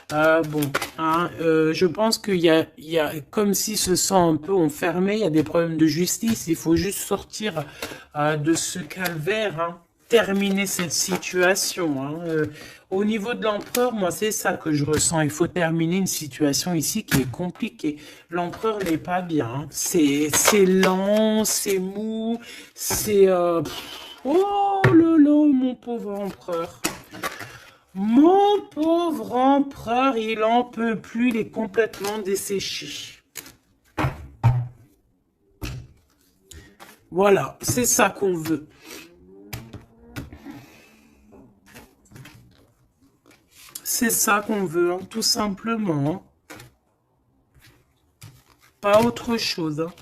Bon, hein, je pense il y a comme s'il se sent un peu enfermé. Il y a des problèmes de justice. Il faut juste sortir de ce calvaire, hein, terminer cette situation, hein. Au niveau de l'empereur, moi, c'est ça que je ressens. Il faut terminer une situation ici qui est compliquée. L'empereur n'est pas bien, hein. C'est lent, c'est mou, c'est... Oh là là, mon pauvre empereur. Mon pauvre empereur, il en peut plus, il est complètement desséché. Voilà, c'est ça qu'on veut. C'est ça qu'on veut, hein, tout simplement. Pas autre chose, hein.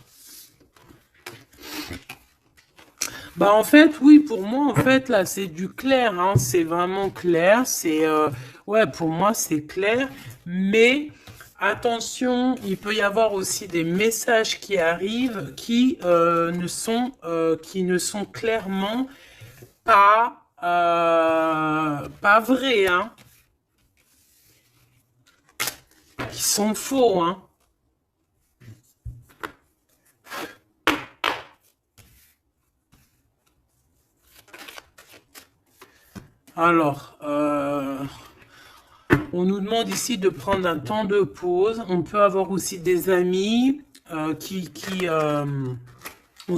Bah en fait, oui, pour moi, en fait, là, c'est du clair, hein, c'est vraiment clair, ouais, pour moi, c'est clair, mais attention, il peut y avoir aussi des messages qui arrivent qui ne sont clairement pas vrais, hein, qui sont faux, hein. Alors, on nous demande ici de prendre un temps de pause. On peut avoir aussi des amis on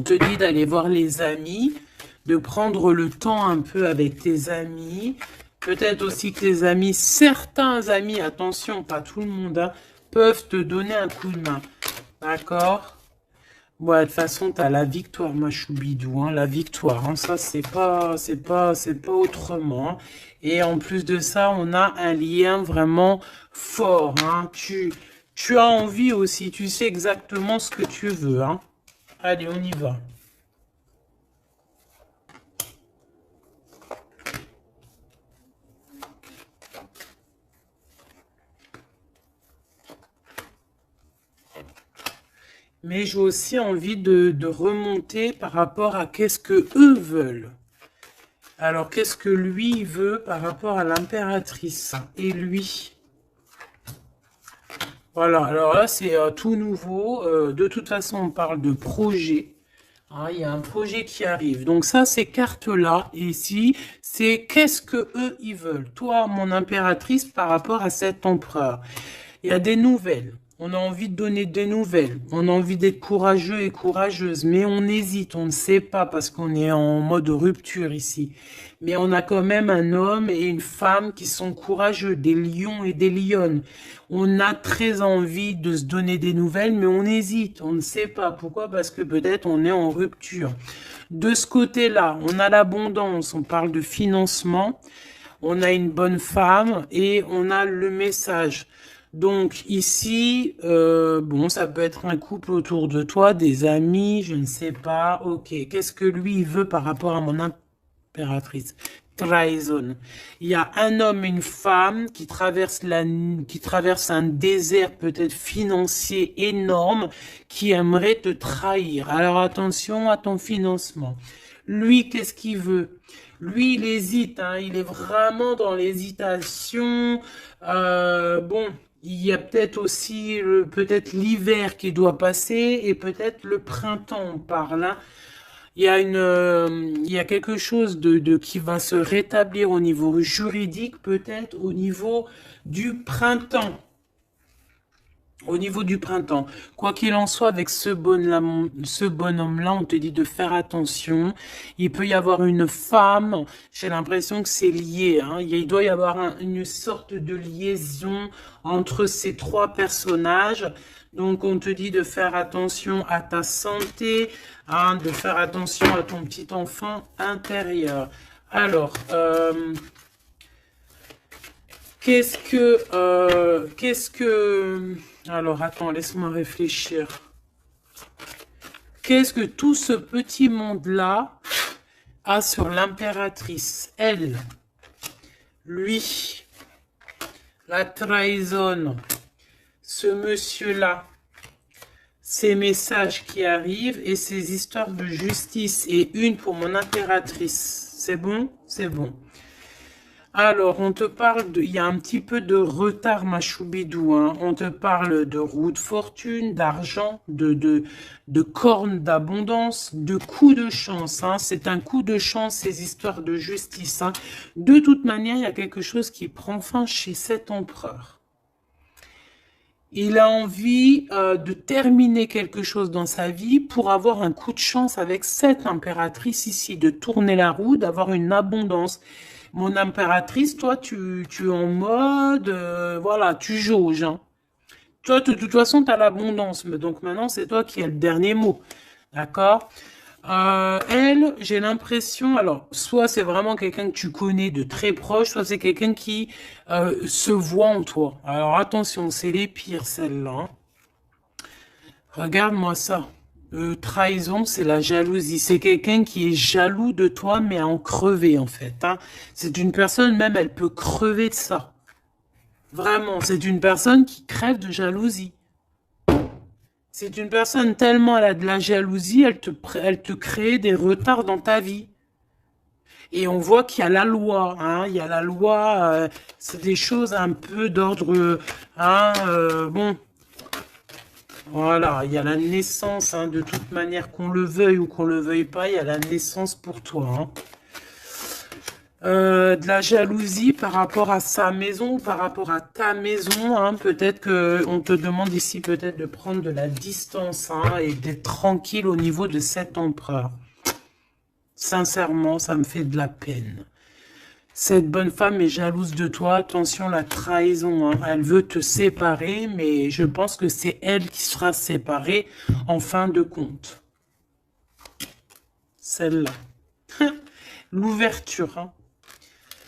te dit d'aller voir les amis, de prendre le temps un peu avec tes amis. Peut-être aussi que tes amis, certains amis, attention, pas tout le monde, hein, peuvent te donner un coup de main. D'accord? Ouais, de toute façon, t'as la victoire, ma choubidou, hein, la victoire, hein, ça, c'est pas autrement, hein. Et en plus de ça, on a un lien vraiment fort, hein. Tu as envie aussi, tu sais exactement ce que tu veux, hein. Allez, on y va. Mais j'ai aussi envie de remonter par rapport à qu'est-ce que eux veulent. Alors, qu'est-ce que lui veut par rapport à l'impératrice et lui? Voilà, alors là, c'est tout nouveau. De toute façon, on parle de projet. Ah, il y a un projet qui arrive. Donc ça, ces cartes-là, ici, c'est qu'est-ce que eux, ils veulent. Toi, mon impératrice, par rapport à cet empereur. Il y a des nouvelles. On a envie de donner des nouvelles. On a envie d'être courageux et courageuse. Mais on hésite, on ne sait pas parce qu'on est en mode rupture ici. Mais on a quand même un homme et une femme qui sont courageux, des lions et des lionnes. On a très envie de se donner des nouvelles, mais on hésite. On ne sait pas. Pourquoi? Parce que peut-être on est en rupture. De ce côté-là, on a l'abondance. On parle de financement. On a une bonne femme et on a le message. Donc ici, bon, ça peut être un couple autour de toi, des amis, je ne sais pas. Ok, qu'est-ce que lui il veut par rapport à mon impératrice? Trahison. Il y a un homme et une femme qui traversent un désert peut-être financier énorme, qui aimerait te trahir. Alors attention à ton financement. Lui, qu'est-ce qu'il veut? Lui, il hésite, hein, il est vraiment dans l'hésitation. Bon, il y a peut-être aussi peut-être l'hiver qui doit passer et peut-être le printemps par là. Il y a quelque chose qui va se rétablir au niveau juridique, peut-être au niveau du printemps. Au niveau du printemps, quoi qu'il en soit, avec ce bonhomme-là, on te dit de faire attention. Il peut y avoir une femme, j'ai l'impression que c'est lié, hein. Il doit y avoir une sorte de liaison entre ces trois personnages. Donc, on te dit de faire attention à ta santé, hein, de faire attention à ton petit enfant intérieur. Alors, qu'est-ce que... Alors, attends, laisse-moi réfléchir. Qu'est-ce que tout ce petit monde-là a sur l'impératrice? Elle, lui, la trahison, ce monsieur-là, ces messages qui arrivent et ces histoires de justice. Et une pour mon impératrice. C'est bon? C'est bon. Alors, on te parle il y a un petit peu de retard, ma choubidou, hein. On te parle de roue de fortune, d'argent, de cornes d'abondance, de coups de chance, hein. C'est un coup de chance, ces histoires de justice, hein. De toute manière, il y a quelque chose qui prend fin chez cet empereur. Il a envie de terminer quelque chose dans sa vie pour avoir un coup de chance avec cette impératrice ici, de tourner la roue, d'avoir une abondance. Mon impératrice, toi, tu es en mode, voilà, tu jauges, hein. Toi, de toute façon, tu as l'abondance, mais donc maintenant, c'est toi qui as le dernier mot, d'accord? Elle, j'ai l'impression, alors, soit c'est vraiment quelqu'un que tu connais de très proche, soit c'est quelqu'un qui se voit en toi. Alors, attention, c'est les pires, celles-là, hein. Regarde-moi ça. Trahison, c'est la jalousie. C'est quelqu'un qui est jaloux de toi, mais à en crever, en fait, hein. C'est une personne, même, elle peut crever de ça. Vraiment, c'est une personne qui crève de jalousie. C'est une personne tellement elle a de la jalousie, elle te crée des retards dans ta vie. Et on voit qu'il y a la loi, hein. Il y a la loi, c'est des choses un peu d'ordre, hein, bon... Voilà, il y a la naissance, hein, de toute manière, qu'on le veuille ou qu'on le veuille pas, il y a la naissance pour toi, hein. De la jalousie par rapport à sa maison, par rapport à ta maison, hein. Peut-être qu'on te demande ici peut-être de prendre de la distance, hein, et d'être tranquille au niveau de cet empereur. Sincèrement, ça me fait de la peine. Cette bonne femme est jalouse de toi. Attention, la trahison, hein. Elle veut te séparer, mais je pense que c'est elle qui sera séparée en fin de compte. Celle-là. L'ouverture, hein.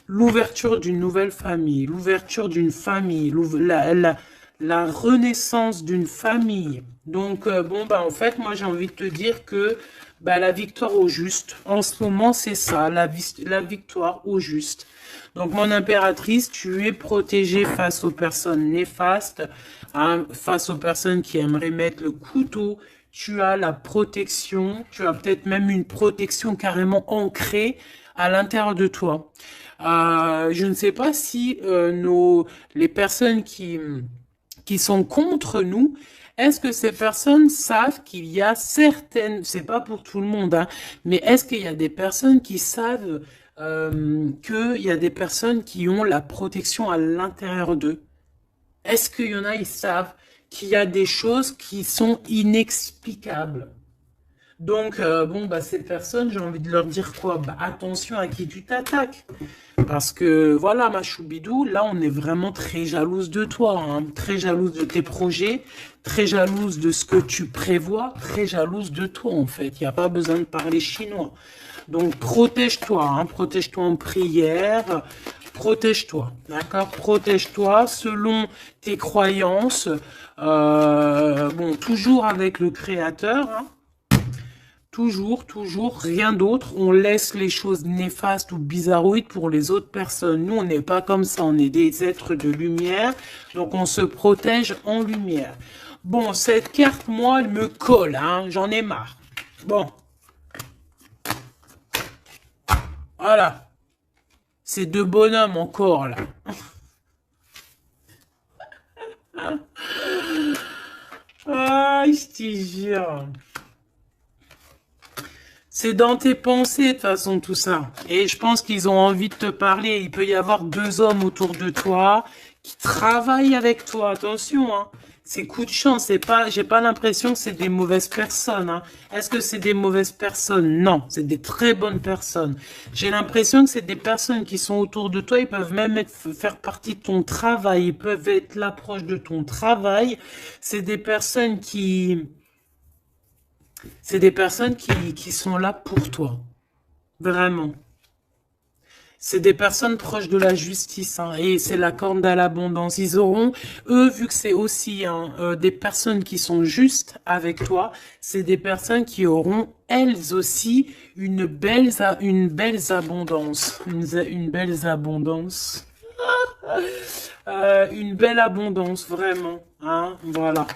L'ouverture d'une nouvelle famille, l'ouverture d'une famille, la renaissance d'une famille. Donc, bon, bah, en fait, moi, j'ai envie de te dire que bah, la victoire au juste, en ce moment, c'est ça, la victoire au juste. Donc, mon impératrice, tu es protégée face aux personnes néfastes, hein, face aux personnes qui aimeraient mettre le couteau. Tu as la protection, tu as peut-être même une protection carrément ancrée à l'intérieur de toi. Je ne sais pas si les personnes qui sont contre nous, est-ce que ces personnes savent qu'il y a certaines, c'est pas pour tout le monde, hein, mais est-ce qu'il y a des personnes qui savent qu'il y a des personnes qui ont la protection à l'intérieur d'eux? Est-ce qu'il y en a, ils savent qu'il y a des choses qui sont inexplicables? Donc, bon, bah, ces personnes, j'ai envie de leur dire quoi? Bah, attention à qui tu t'attaques. Parce que, voilà, ma choubidou, là, on est vraiment très jalouse de toi, hein, très jalouse de tes projets, très jalouse de ce que tu prévois, très jalouse de toi, en fait. Il n'y a pas besoin de parler chinois. Donc, protège-toi, hein, protège-toi en prière, protège-toi, d'accord? Protège-toi selon tes croyances, bon, toujours avec le Créateur, hein. Toujours, toujours, rien d'autre. On laisse les choses néfastes ou bizarroïdes pour les autres personnes. Nous, on n'est pas comme ça. On est des êtres de lumière. Donc, on se protège en lumière. Bon, cette carte, moi, elle me colle. Hein, j'en ai marre. Bon. Voilà. C'est deux bonhommes encore, là. Ah, je te jure. C'est dans tes pensées, de toute façon, tout ça. Et je pense qu'ils ont envie de te parler. Il peut y avoir deux hommes autour de toi qui travaillent avec toi. Attention, hein. C'est coup de chance. C'est pas, j'ai pas l'impression que c'est des mauvaises personnes, hein. Est-ce que c'est des mauvaises personnes? Non, c'est des très bonnes personnes. J'ai l'impression que c'est des personnes qui sont autour de toi. Ils peuvent même faire partie de ton travail. Ils peuvent être là proche de ton travail. C'est des personnes qui sont là pour toi. Vraiment. C'est des personnes proches de la justice, hein, et c'est la corne à l'abondance. Ils auront, eux, vu que c'est aussi hein, des personnes qui sont justes avec toi, c'est des personnes qui auront, elles aussi, une belle abondance. Une belle abondance. Une belle abondance, vraiment. Hein, voilà.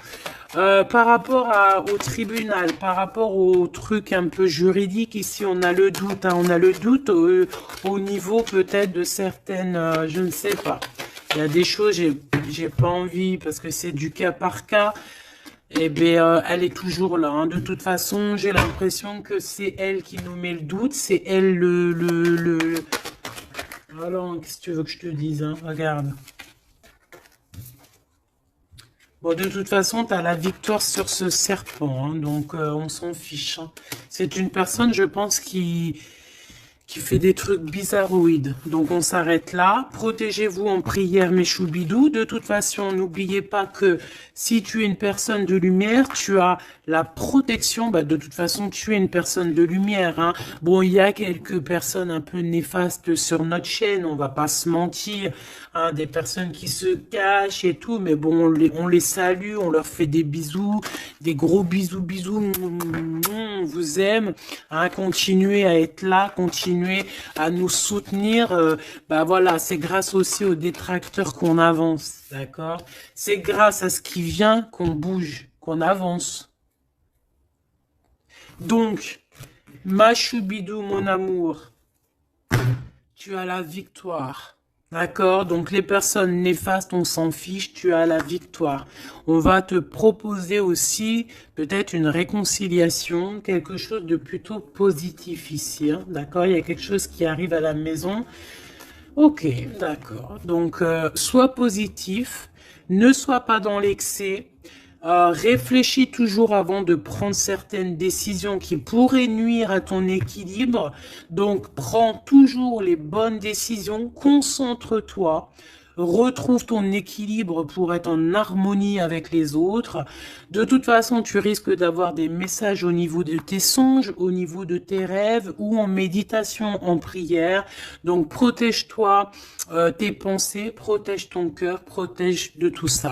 Par rapport au tribunal, par rapport au truc un peu juridique, ici on a le doute, hein, on a le doute au niveau peut-être de certaines, je ne sais pas. Il y a des choses, j'ai pas envie parce que c'est du cas par cas. Eh bien, elle est toujours là. Hein. De toute façon, j'ai l'impression que c'est elle qui nous met le doute, c'est elle Alors, qu'est-ce que tu veux que je te dise, hein? Regarde. Bon, de toute façon, tu as la victoire sur ce serpent, hein, donc on s'en fiche. Hein. C'est une personne, je pense, qui fait des trucs bizarroïdes. Donc on s'arrête là. Protégez-vous en prière, mes choubidous. De toute façon, n'oubliez pas que si tu es une personne de lumière, tu as la protection. Bah, de toute façon, tu es une personne de lumière. Hein. Bon, il y a quelques personnes un peu néfastes sur notre chaîne, on va pas se mentir. Hein, des personnes qui se cachent et tout, mais bon, on les salue, on leur fait des bisous, des gros bisous, bisous. On vous aime. Hein, continuez à être là, continuez à nous soutenir. Bah voilà, c'est grâce aussi aux détracteurs qu'on avance, d'accord? C'est grâce à ce qui vient qu'on bouge, qu'on avance. Donc, ma choubidou, mon amour, tu as la victoire. D'accord? Donc les personnes néfastes, on s'en fiche, tu as la victoire. On va te proposer aussi peut-être une réconciliation, quelque chose de plutôt positif ici. Hein? D'accord? Il y a quelque chose qui arrive à la maison. Ok, d'accord. Donc, sois positif, ne sois pas dans l'excès. Réfléchis toujours avant de prendre certaines décisions qui pourraient nuire à ton équilibre. Donc, prends toujours les bonnes décisions, concentre-toi, retrouve ton équilibre pour être en harmonie avec les autres. De toute façon, tu risques d'avoir des messages au niveau de tes songes, au niveau de tes rêves ou en méditation, en prière. Donc, protège-toi, tes pensées, protège ton cœur, protège de tout ça.